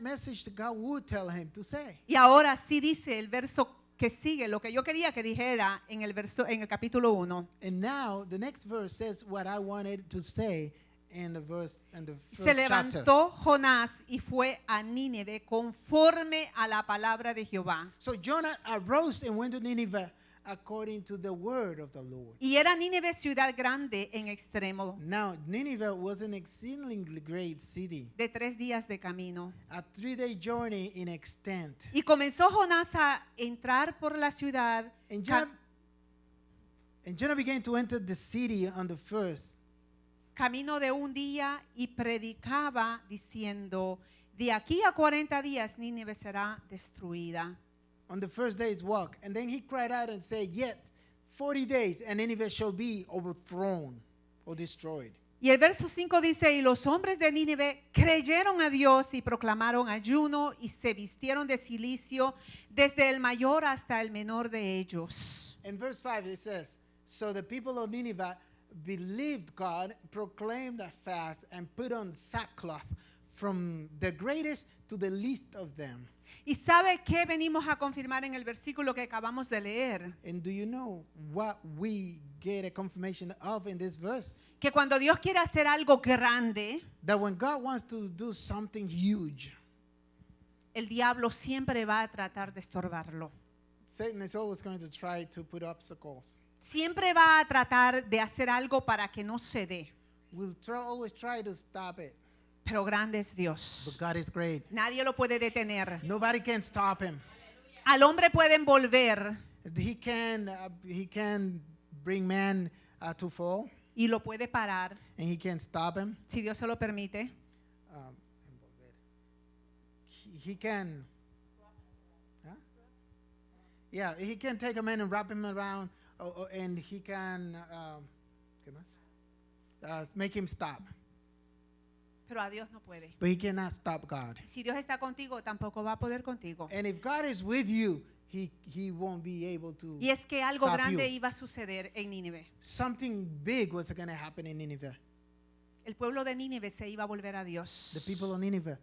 message that God would tell him to say. Y ahora sí dice el verso que sigue lo que yo quería que dijera en el capítulo 1. And now the next verse says what I wanted to say in the Se first chapter. levantó Jonás y fue a Nínive conforme a la palabra de Jehová. So Jonah arose and went to Nineveh according to the word of the Lord. Y era Nínive ciudad grande en extremo, Now Nineveh was an exceedingly great city, de 3 días de camino. a 3-day journey in extent. Y comenzó Jonás a entrar por la ciudad. And Jonah began to enter the city on the first. Camino de un día y predicaba diciendo, de aquí a 40 días Nínive será destruida. On the first day's walk. And then he cried out and said, yet 40 days and Nineveh shall be overthrown or destroyed. Y el verso 5 dice, y los hombres de Nínive creyeron a Dios y proclamaron ayuno y se vistieron de cilicio desde el mayor hasta el menor de ellos. In verse 5 it says, so the people of Nineveh believed God, proclaimed a fast, and put on sackcloth from the greatest to the least of them. ¿Y sabe qué venimos a confirmar en el versículo que acabamos de leer? And do you know what we get a confirmation of in this verse? Que cuando Dios quiere hacer algo grande, That when God wants to do something huge, el diablo siempre va a tratar de estorbarlo. Satan is always going to try to put obstacles. Siempre va a tratar de hacer algo para que no se dé. We'll always try to stop it. Pero grande es Dios. But God is great. Nadie lo puede detener. Nobody can stop him. Al hombre puede envolver He can bring man to fall, y lo puede parar, and he can stop him. si Dios se lo permite. He can, huh? Yeah, he can take a man and wrap him around, and he can ¿qué más? Make him stop. Pero a Dios no puede. But he cannot stop God. Si Dios está contigo, tampoco va a poder contigo. And if God is with you, he won't be able to Y es que algo stop grande you. iba a suceder en Nínive. Something big was going to happen in Nineveh. El pueblo de Nínive se iba a volver a The Dios. people of Nineveh,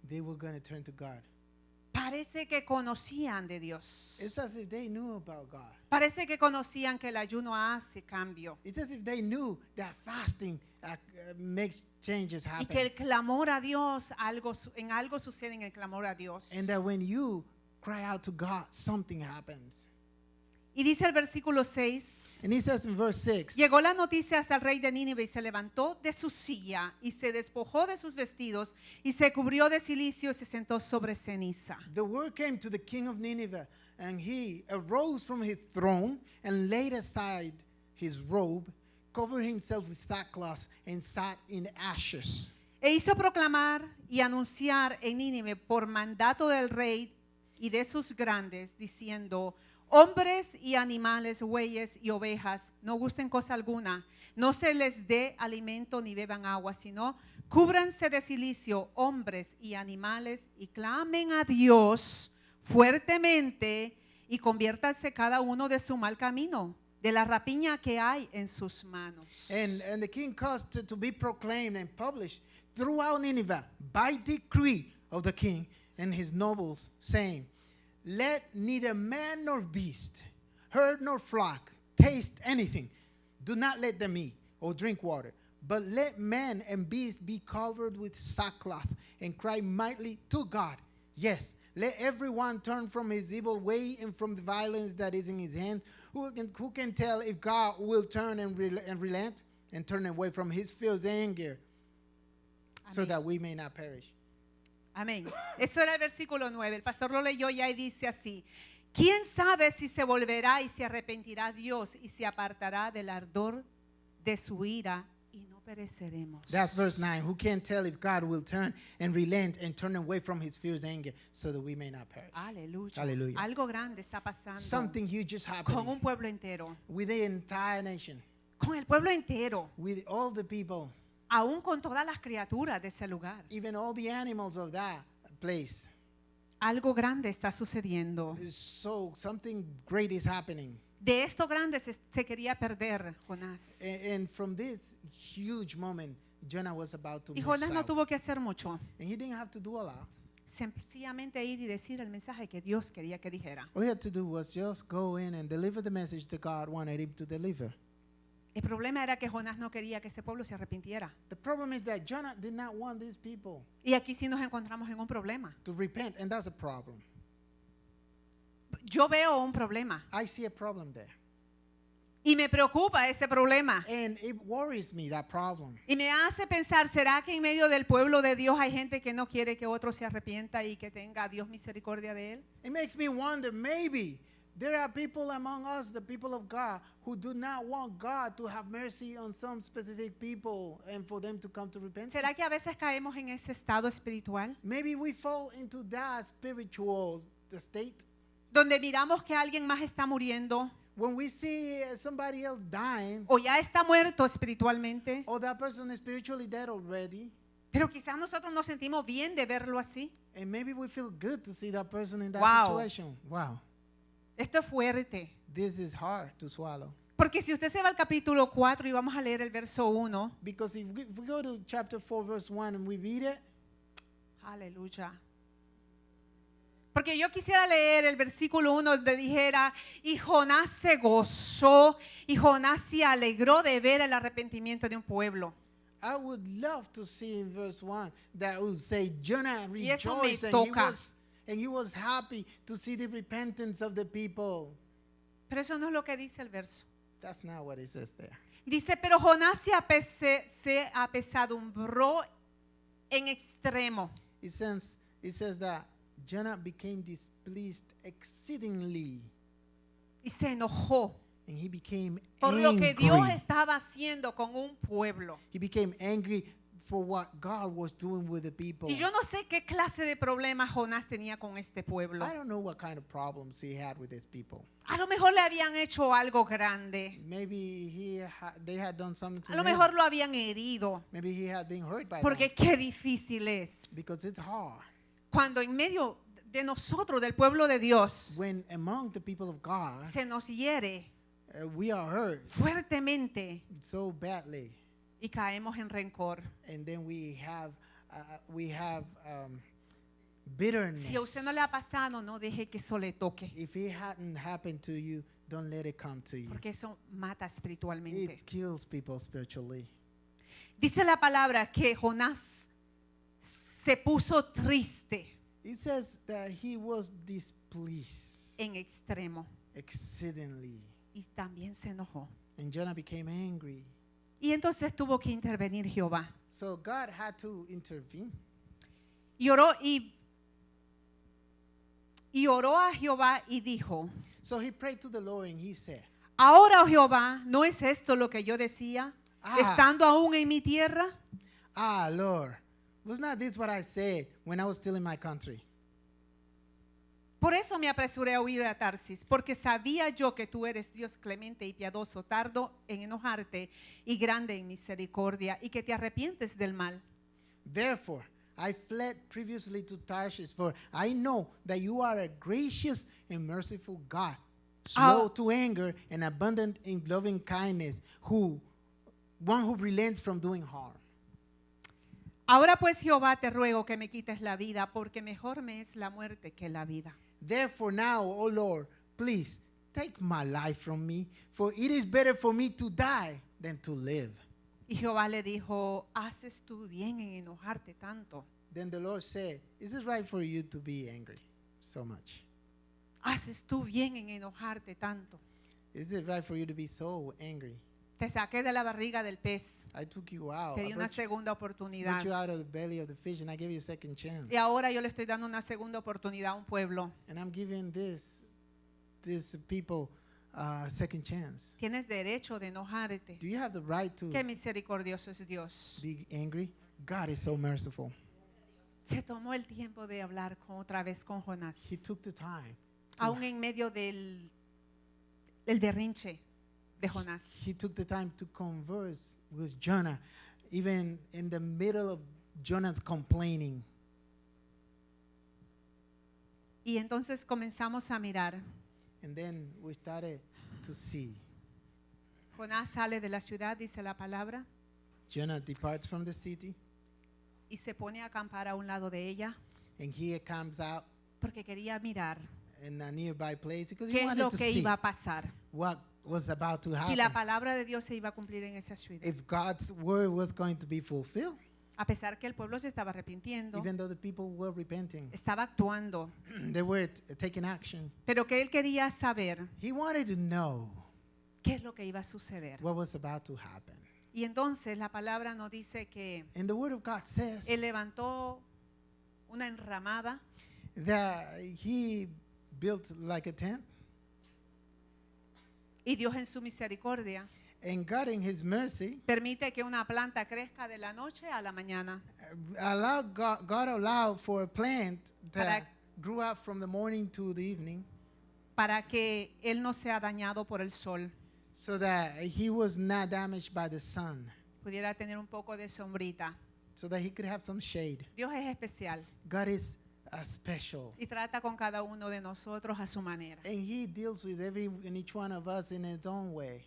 they were going to turn to God. Parece que conocían de Dios. It's as if they knew about God. Parece que conocían que el ayuno hace cambio. It's as if they knew that fasting makes changes Y happen. que el clamor a Dios, en algo sucede en el clamor a Dios. And that when you cry out to God, something happens. Y dice el versículo 6, And he says in verse 6, llegó la noticia hasta el rey de Nínive y se levantó de su silla y se despojó de sus vestidos y se cubrió de cilicio y se sentó sobre ceniza. the word came to the king of Nineveh, and he arose from his throne and laid aside his robe, covered himself with sackcloth, and sat in ashes. E hizo proclamar y anunciar en Nínive por mandato del rey y de sus grandes, diciendo: hombres y animales, bueyes y ovejas, no gusten cosa alguna, no se les dé alimento ni beban agua, sino cúbranse de cilicio, hombres y animales, y clamen a Dios fuertemente y conviértanse cada uno de su mal camino, de la rapiña que hay en sus manos. And the king caused to be proclaimed and published throughout Nineveh by decree of the king and his nobles, saying, let neither man nor beast, herd nor flock, taste anything. Do not let them eat or drink water, but let man and beast be covered with sackcloth and cry mightily to God. Yes, let everyone turn from his evil way and from the violence that is in his hand. Who can tell if God will turn and relent and turn away from his fierce anger, so Amén. that we may not perish? Amén. Eso era el versículo 9. El pastor lo leyó ya y dice así: ¿quién sabe si se volverá y se arrepentirá Dios y se apartará del ardor de su ira y no pereceremos? That's verse 9. Who can tell if God will turn and relent and turn away from his fierce anger, so that we may not perish? Aleluya. Aleluya. Algo grande está pasando Something huge is con happening un pueblo entero. with the entire nation, Con el pueblo entero. with all the people, Aún con todas las criaturas de ese lugar. even all the animals of that place. Algo grande está sucediendo. So something great is happening. De esto grande se quería perder Jonás. And from this huge moment, Jonah was about to Y miss Jonás no out. tuvo que hacer mucho. And he didn't have to do a lot. sencillamente ir y decir el mensaje que Dios quería que dijera. All he had to do was just go in and deliver the message that God wanted him to deliver. El problema era que Jonás no quería que este pueblo se arrepintiera. The problem is that Jonah did not want these people Y aquí sí nos encontramos en un problema. to repent, and that's a problem. Yo veo un problema I see a problem there. y me preocupa ese problema. And it worries me, that problem. Y me hace pensar, ¿será que en medio del pueblo de Dios hay gente que no quiere que otro se arrepienta y que tenga a Dios misericordia de él? It makes me wonder, maybe there are people among us, the people of God, who do not want God to have mercy on some specific people and for them to come to repentance. ¿Será que a veces caemos en ese estado espiritual Maybe we fall into that spiritual state. donde miramos que alguien más está muriendo When we see somebody else dying, o ya está muerto espiritualmente, or that person is spiritually dead already, pero quizás nosotros nos sentimos bien de verlo así? and maybe we feel good to see that person in that Wow. situation. Wow, Esto es fuerte. this is hard to swallow. Porque si usted se va al capítulo 4 y vamos a leer el verso 1, Because if we go to chapter 4, verse 1, and we read it, aleluya. Porque yo quisiera leer el versículo 1 donde dijera, y Jonás se gozó, y Jonás se alegró de ver el arrepentimiento de un pueblo. I would love to see in verse 1 that would say Jonah Y eso me rejoiced toca. and he was happy to see the repentance of the people. Pero eso no es lo que dice el verso. That's not what it says there. Dice, pero Jonás se apesadumbró en extremo. It says that Jonah became displeased exceedingly, Y se enojó and he became por lo que angry. Dios estaba haciendo con un pueblo. He became angry for what God was doing with the people. Y yo no sé qué clase de problema Jonás tenía con este pueblo. I don't know what kind of problems he had with his people. A lo mejor le habían hecho algo grande. Maybe they had done something to A lo him. mejor lo habían herido. Maybe he had been hurt by Porque them. qué difícil es Because it's hard. cuando en medio de nosotros, del pueblo de Dios, When among the people of God, se nos hiere we are hurt fuertemente so badly, y caemos en rencor. and then we have bitterness. Si a usted no le ha pasado, no deje que eso le toque, If it hadn't happened to you, don't let it come to you. porque eso mata espiritualmente. It kills people spiritually. Dice la palabra que Jonás se puso triste It says that he was displeased en extremo exceedingly, y también se enojó. and Jonah became angry. Y entonces tuvo que intervenir Jehová. So God had to intervene. Y oró a Jehová y dijo, So he prayed to the Lord and he said, ahora, oh Jehová, ¿no es esto lo que yo decía, Ah. estando aún en mi tierra? "Ah, Lord, was not this what I said when I was still in my country? Por eso me apresuré a huir a Tarsis, porque sabía yo que tú eres Dios clemente y piadoso, tardo en enojarte y grande en misericordia, y que te arrepientes del mal. Therefore, I fled previously to Tarshish, for I know that you are a gracious and merciful God, slow to anger and abundant in loving kindness, one who relents from doing harm. Ahora pues, Jehová, te ruego que me quites la vida, porque mejor me es la muerte que la vida. Therefore now, O Lord, please take my life from me, for it is better for me to die than to live." Y Jehová le dijo, haces tú bien en enojarte tanto. Then the Lord said, "Is it right for you to be angry so much? Haces tú bien en enojarte tanto. Is it right for you to be so angry? Te saqué de la barriga del pez. I took you out. Te di I una brought segunda brought oportunidad. you out of the belly of the fish, and I gave you a second chance. Y ahora yo le estoy dando una segunda oportunidad a un pueblo. And I'm giving this people a second chance. Tienes derecho de enojarte. Do you have the right to Qué misericordioso es Dios. be angry? God is so merciful. Se tomó el tiempo de hablar otra vez con Jonás. He took the time. Aún en medio del berrinche de Jonás. He took the time to converse with Jonah, even in the middle of Jonah's complaining. Y entonces comenzamos a mirar. And then we started to see. Jonás sale de la ciudad, dice la palabra, Jonah departs from the city, y se pone a acampar a un lado de ella. And he comes out porque quería mirar in a nearby place because he qué es wanted lo to que see iba a pasar. what was about to Si la happen. palabra de Dios se iba a cumplir en esa ciudad. If God's word was going to be fulfilled, A pesar que el pueblo se estaba arrepintiendo, even though the people were repenting, estaba actuando, they were taking action. pero que él quería saber He wanted to know qué es lo que iba a suceder. what was about to happen. Y entonces la palabra nos dice que And the word of God says él levantó una enramada that he built like a tent, y Dios en su misericordia and God in his mercy permite que una planta crezca de la noche a la mañana God allowed for a plant that Para- grew up from the morning to the evening para que él no sea dañado por el sol, so that he was not damaged by the sun, pudiera tener un poco de sombrita. so that he could have some shade. Dios es especial God is special, y trata con cada uno de nosotros a su manera. and he deals with every and each one of us in his own way.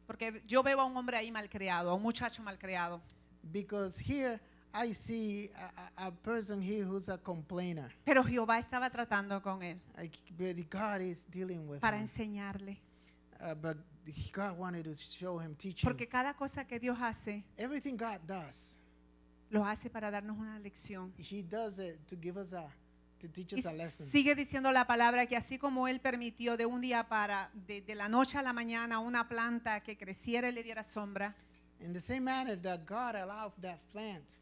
Porque yo veo a un hombre ahí malcriado, a un muchacho malcriado. Because here I see a person here who's a complainer. Pero Jehová estaba tratando con él But God is dealing with para him. enseñarle. But God wanted to show him, teach him. Porque cada cosa que Dios hace, Everything God does, lo hace para darnos una lección. he does it to give us to teach Y us a lesson. sigue diciendo la palabra que así como Él permitió de un día para, de la noche a la mañana, una planta que creciera y le diera sombra, In the same manner that God allowed that plant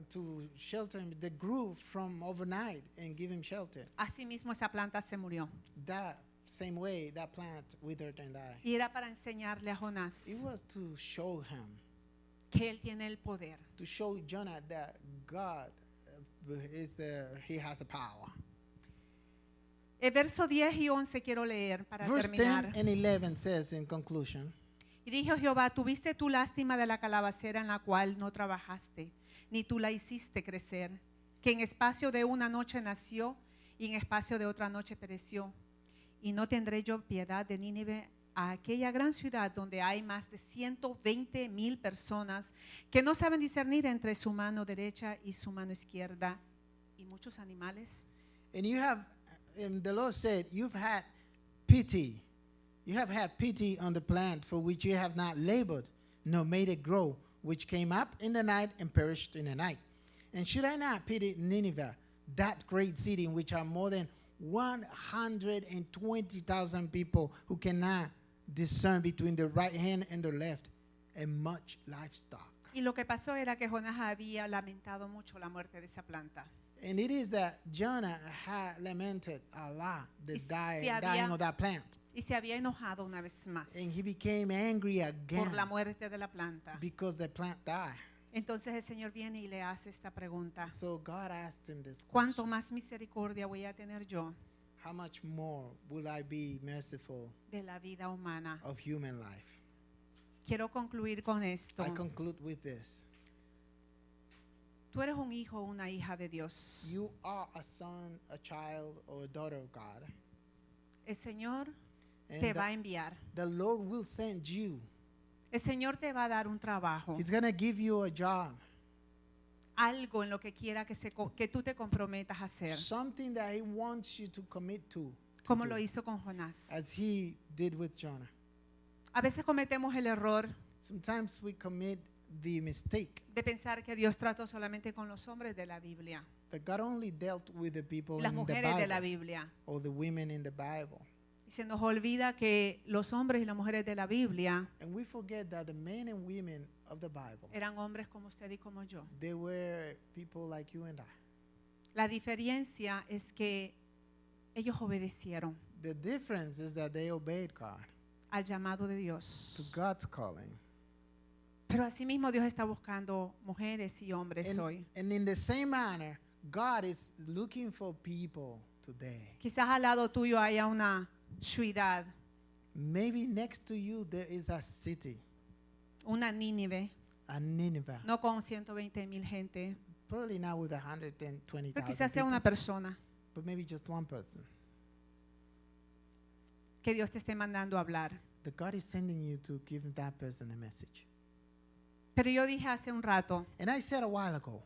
to shelter him, that grew from overnight and give him shelter. así mismo esa planta se murió. That same way, that plant withered and died. Y era para enseñarle a Jonás It was to show him, que Él tiene el poder. to show Jonah that God he has the power. El verso 10 y 11 quiero leer para Verse terminar. 10 and 11 says in conclusion, Y dijo Jehová, tuviste tu lástima de la calabacera en la cual no trabajaste, ni tú la hiciste crecer, que en espacio de una noche nació y en espacio de otra noche pereció. Y no tendré yo piedad de Nínive, a aquella gran ciudad donde hay más de 120,000 personas que no saben discernir entre su mano derecha y su mano izquierda, y muchos animales. and you have, and the Lord said, you've had pity. You have had pity on the plant for which you have not labored, nor made it grow, which came up in the night and perished in the night. And should I not pity Nineveh, that great city in which are more than 120,000 people who cannot discern between the right hand and the left, and much livestock? Y lo que pasó era que Jonás había lamentado mucho la muerte de esa planta. And it is that Jonah had lamented a lot the Y se dying había- of that plant. Y se había enojado una vez más And he became angry again por la muerte de la planta. because the plant died. Entonces el Señor viene y le hace esta pregunta. So God asked him this ¿Cuánto question. más misericordia voy a tener yo How much more will I be merciful de la vida humana? of human life? Quiero concluir con esto. I conclude with this. Tú eres un hijo o una hija de Dios. You are a son, a child, or a daughter of God. El Señor And te va a enviar. the Lord will send you. El Señor te va a dar un trabajo. He's going to give you a job. Algo en lo que quiera que tú te comprometas a hacer. Something that he wants you to commit to Como do, lo hizo con Jonás. as he did with Jonah. A veces cometemos el error Sometimes we commit the mistake de pensar que Dios trató solamente con los hombres de la Biblia, that God only dealt with the people las in the mujeres de la Bible Biblia. or the women in the Bible. Y se nos olvida que los hombres y las mujeres de la Biblia And we forget that the men and women of the Bible, eran hombres como usted y como yo. they were people like you and I. La diferencia es que ellos obedecieron The difference is that they obeyed God, al llamado de Dios. to God's calling. Pero asimismo Dios está buscando mujeres y hombres hoy. And in the same manner, God is looking for people today. Quizás al lado tuyo haya una ciudad, Maybe next to you there is a city, una Nínive, a Nineveh. no con 120,000 gente, Probably not with 120,000 pero quizás sea people, una persona but maybe just one person. que Dios te esté mandando a hablar. That God is sending you to give that person a message. Pero yo dije hace un rato And I said a while ago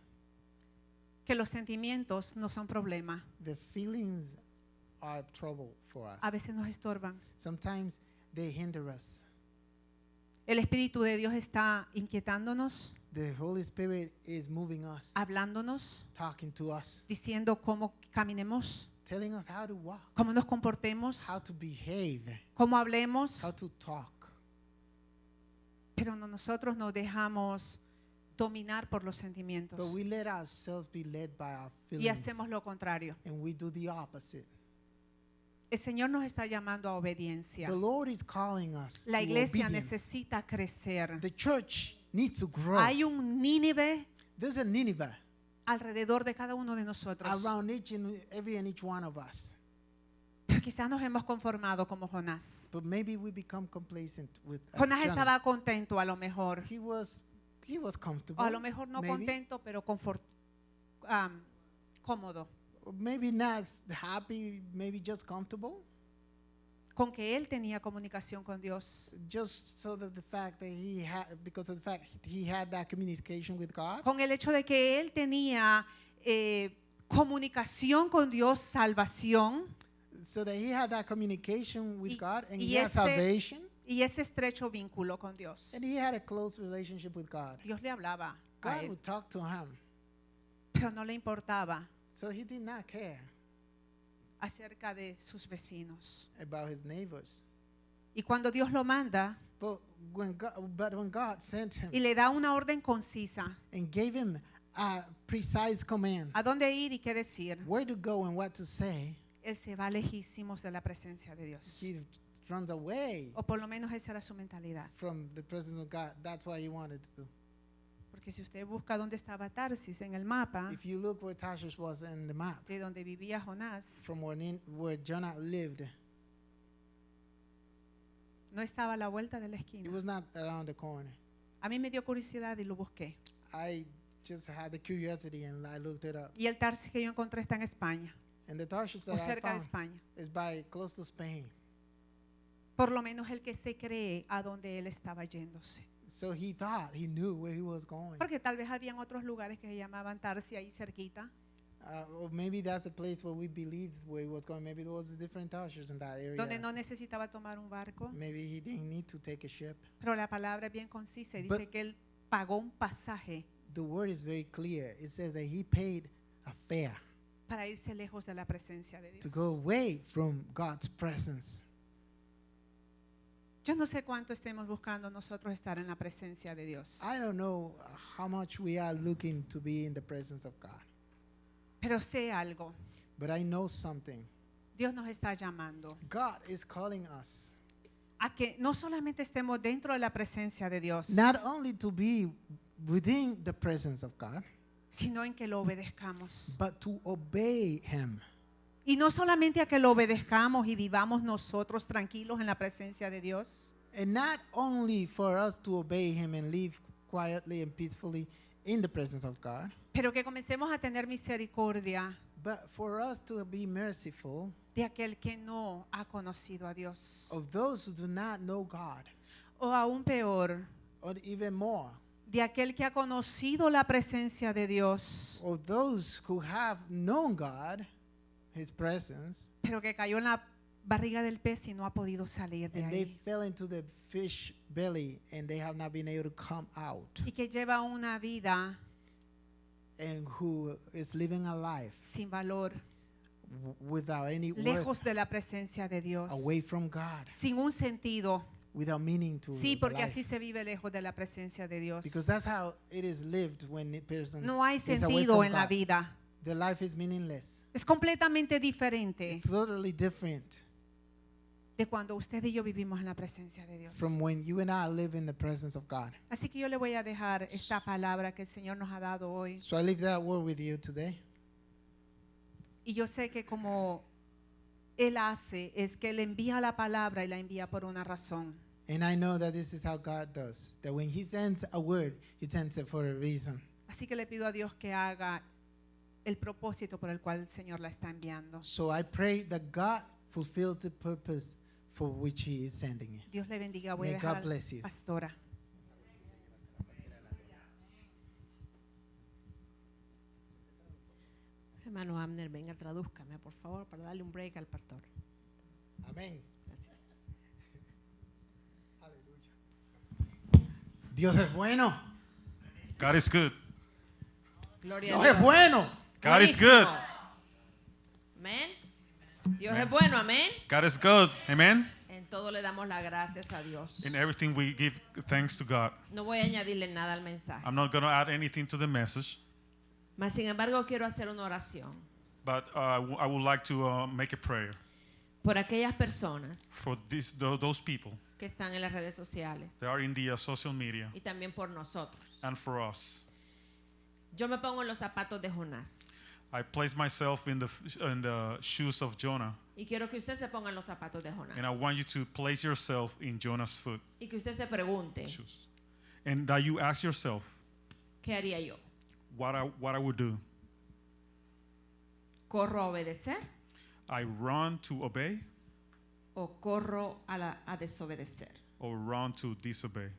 que los sentimientos no son problema. The feelings are trouble for us. A veces nos estorban. Sometimes they hinder us. El Espíritu de Dios está inquietándonos, The Holy Spirit is moving us, hablándonos, talking to us, diciendo cómo caminemos, telling us how to walk, cómo nos comportemos, how to behave, cómo hablemos, how to talk. pero nosotros nos dejamos dominar por los sentimientos But we let ourselves be led by our y feelings, hacemos lo contrario. and we do the opposite. El Señor nos está llamando a obediencia. The Lord is calling us La to iglesia obedience. necesita crecer. The church needs to grow. Hay un Nínive There's a Nineveh alrededor de cada uno de nosotros. around every and each one of us. Pero quizás nos hemos conformado como Jonás. But maybe we become complacent with as Jonás Jonah. estaba contento a lo mejor. He was comfortable. O a lo mejor no maybe. contento, pero cómodo. Or maybe not happy, maybe just comfortable. Con que él tenía comunicación con Dios. Just so that the fact that because of the fact he had that communication with God. Con el hecho de que él tenía comunicación con Dios, salvación. So that he had that communication with Y- God, and y he had ese- salvation, Y ese estrecho vínculo con Dios. and he had a close relationship with God. Dios le hablaba a God él, would talk to him, pero no le importaba so he did not care acerca de sus vecinos. about his neighbors. Y cuando Dios lo manda But when God sent him y le da una orden concisa, and gave him a precise command, a dónde ir y qué decir, where to go and what to say, él se va lejísimos de la presencia de Dios. he runs away O por lo menos esa era su mentalidad. from the presence of God. That's what he wanted to do. Porque si usted busca dónde estaba Tarsis en el mapa, If you look where Tarshish was in the map, de donde vivía Jonás, from where Jonah lived, no estaba a la vuelta de la it esquina. was not around the corner. A mí me dio curiosidad y lo busqué. I just had the curiosity and I looked it up. Y el Tarsis que yo encontré está en España, And the Tarshish o that I cerca de found España. is by close to Spain. Por lo menos el que se cree a donde él estaba yéndose. So he thought he knew where he was going. Porque tal vez habían otros lugares que se llamaban Tarsis ahí cerquita. Or maybe that's the place where we believed where he was going. Maybe there was a different Tarshish in that area. Donde no necesitaba tomar un barco. Maybe he didn't need to take a ship. Pero la palabra es bien concisa y But- dice que él pagó un pasaje The word is very clear. It says that he paid a fare para irse lejos de la presencia de to Dios. go away from God's presence. Yo no sé cuánto estemos buscando nosotros estar en la presencia de Dios. I don't know how much we are looking to be in the presence of God, Pero sé algo. but I know something. Dios nos está llamando God is calling us a que no solamente estemos dentro de la presencia de Dios, not only to be within the presence of God, sino en que lo obedezcamos. but to obey Him. Y no solamente a que lo obedezcamos y vivamos nosotros tranquilos en la presencia de Dios, And not only for us to obey Him and live quietly and peacefully in the presence of God, pero que comencemos a tener misericordia but for us to be merciful de aquel que no ha conocido a Dios. of those who do not know God, O aún peor, or even more, de aquel que ha conocido la presencia de Dios, of those who have known God, His presence, pero que cayó en la barriga del pez y no ha podido salir de and they ahí. fell into the fish belly and they have not been able to come out, Y que lleva una vida and who is living a life sin valor, without any worth, lejos de la presencia de Dios, away from God, sin un sentido. without meaning to Sí, the porque life. así se vive lejos de la presencia de Dios. Because that's how it is lived when a person No hay is away sentido from en la God. vida. The life is meaningless. Es completamente diferente It's totally different de cuando usted y yo vivimos en la presencia de Dios. from when you and I live in the presence of God. Así que yo le voy a dejar esta palabra que el Señor nos ha dado hoy. So I leave that word with you today. Y yo sé que como Él hace es que Él envía la palabra y la envía por una razón. And I know that this is how God does. That when He sends a word, He sends it for a reason. Así que le pido a Dios que haga el propósito por el cual el Señor la está enviando. So I pray that God fulfills the purpose for which He is sending it. Dios le bendiga. Voy a May God dejar bless you. pastora. Hermano Abner, venga, tradúzcame, por favor, para darle un break al pastor. Amén. Gracias. Aleluya. Dios es bueno. God is good. Gloria a Dios Dios. es bueno. God is Buenísimo. good. Amén. Dios es bueno, amén. God is good. Amen. En todo le damos las gracias a Dios. In everything we give thanks to God. No voy a añadirle nada al mensaje. I'm not going to add anything to the message, Mas, sin embargo, quiero hacer una oración but I would like to make a prayer por aquellas personas for those people que están en las redes sociales that are in the social media y también por nosotros. and for us. Yo me pongo en los zapatos de Jonás I place myself in the shoes of Jonah, y quiero que usted se ponga en los zapatos de Jonás and I want you to place yourself in Jonah's foot y que usted se pregunte, shoes, and that you ask yourself ¿qué haría yo? what I would do. ¿Corro a obedecer I run to obey o corro a desobedecer? or run to disobey.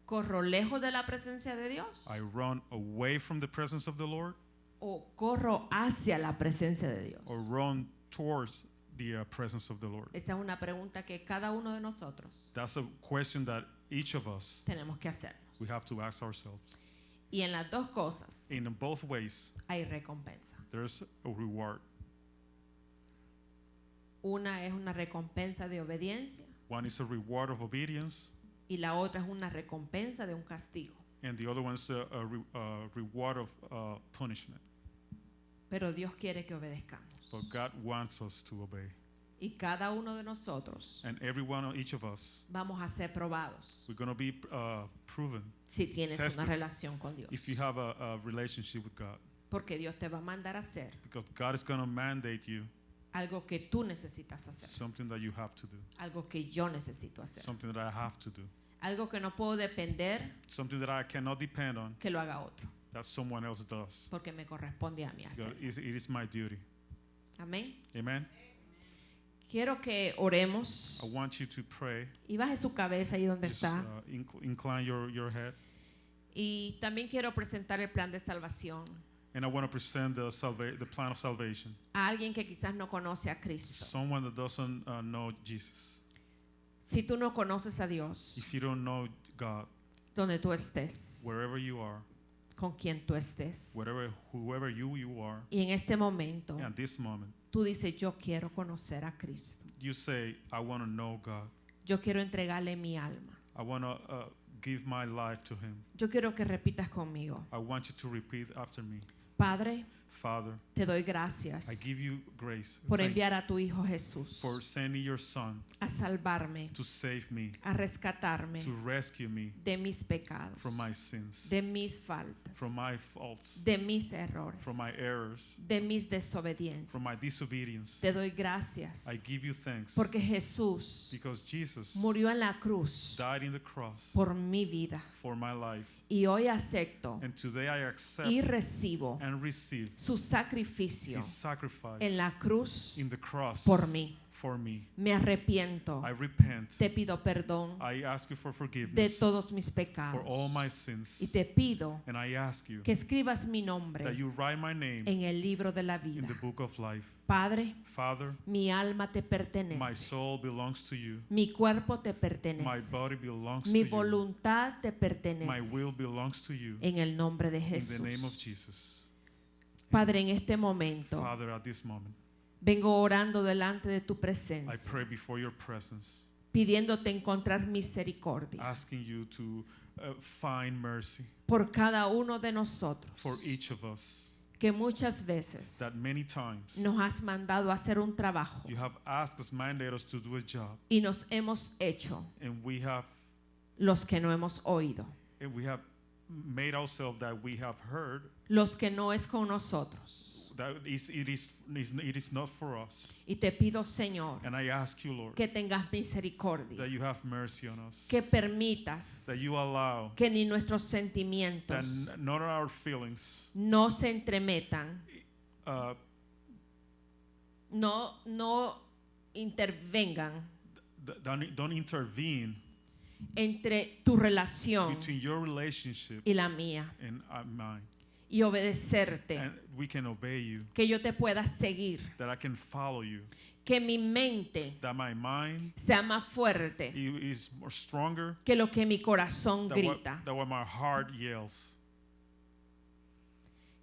¿Corro lejos de la presencia de Dios I run away from the presence of the Lord o corro hacia la presencia de Dios? or run towards the presence of the Lord. Esa es una pregunta que cada uno de nosotros That's a question that each of us tenemos que hacernos. we have to ask ourselves. Y en las dos cosas In both ways, hay recompensa. there's a reward. Una es una recompensa de obediencia One is a reward of obedience, y la otra es una recompensa de un castigo. and the other one is a reward of punishment. Pero Dios quiere que obedezcamos. But God wants us to obey. Y cada uno de nosotros And each of us, vamos a ser probados we're going to be proven si tienes tested una relación con Dios. if you have a relationship with God. Porque Dios te va a mandar a hacer Because God is going to mandate you algo que tú necesitas hacer. something that you have to do. Algo que yo necesito hacer. Something that I have to do. Algo que no puedo depender Something that I cannot depend on, que lo haga otro. that someone else does. Porque me corresponde a mí Because hacer. it is my duty. Amén. Amen. Quiero que oremos I want you to pray. y baje su cabeza ahí donde Just está. incline your head. Y también quiero presentar el plan de salvación And I want to present the plan of salvation. a alguien que quizás no conoce a Cristo. Someone that doesn't know Jesus. Si tú no conoces a Dios, If you don't know God, donde tú estés, wherever you are, con quien tú estés, whoever you are, y en este momento at this moment, tú dices, yo quiero conocer a Cristo. you say, I want to know God. Yo quiero entregarle mi alma. I want to give my life to Him. Yo quiero que repitas conmigo. I want you to repeat after me. Padre, Father, te doy gracias I give you grace, por thanks enviar a tu Hijo Jesús for sending your Son a salvarme, to save me, a rescatarme to rescue me de mis pecados, from my sins, de mis faltas, from my faults, de mis errores, from my errors, de mis desobediencias. from my disobedience. Te doy gracias I give you thanks porque Jesús because Jesus murió en la cruz died in the cross por mi vida for my life. y hoy acepto And today I accept y recibo and receive su sacrificio His sacrifice en la cruz in the cross por mí. for me. Me arrepiento, I repent. te pido perdón I ask you for de forgiveness todos mis for pecados all my sins. y te pido And I ask you que escribas mi that nombre you write my name en el libro de la in vida. the book of life. Padre, Father, mi alma te my pertenece, soul belongs to you. mi cuerpo te My pertenece, body belongs mi to you. voluntad te My pertenece will belongs to you. en el nombre de In the name of Jesús. Jesus. Padre, en este momento Father, at this moment, vengo orando delante de tu I presencia, pray before your presence, pidiéndote encontrar misericordia asking you to find mercy por cada uno de nosotros, for each of us. que muchas veces That many times nos has mandado a hacer un trabajo you have asked us, mandated us to do a job, y nos hemos hecho and we have los que no hemos oído, made ourselves that we have heard los que no es con nosotros. that it is not for us. Y te pido, Señor, And I ask you, Lord, que tengas misericordia, that you have mercy on us, que permitas that you allow que ni nuestros that sentimientos not our feelings no se entremetan, uh, no intervengan don't intervene entre tu relación between your relationship y la mía. and mine. y obedecerte, and we can obey you, que yo te pueda seguir, that I can follow you, que mi mente that my mind sea más fuerte is more stronger que lo que mi corazón grita, than what my heart yells,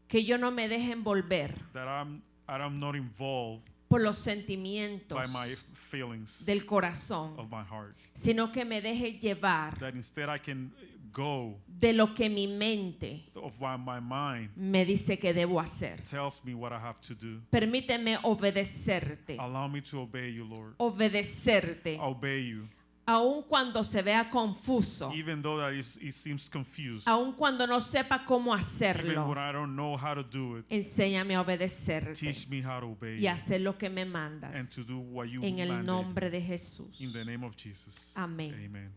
que yo no me deje envolver that I'm not involved por los sentimientos by my feelings del corazón, of my heart, sino que me deje llevar that instead I can go de lo que mi mente of my mind me dice que debo hacer. tells me what I have to do. Permíteme obedecerte, Allow me to obey you, Lord. obedecerte, Obey you, aun cuando se vea confuso, even though that it seems confused, aun cuando no sepa cómo even hacerlo. when I don't know how to do it. Enséñame a obedecerte Teach me how to obey y you hacer lo que me mandas. and to do what you En el mandate. nombre de Jesús. In the name of Jesus. Amén. Amen.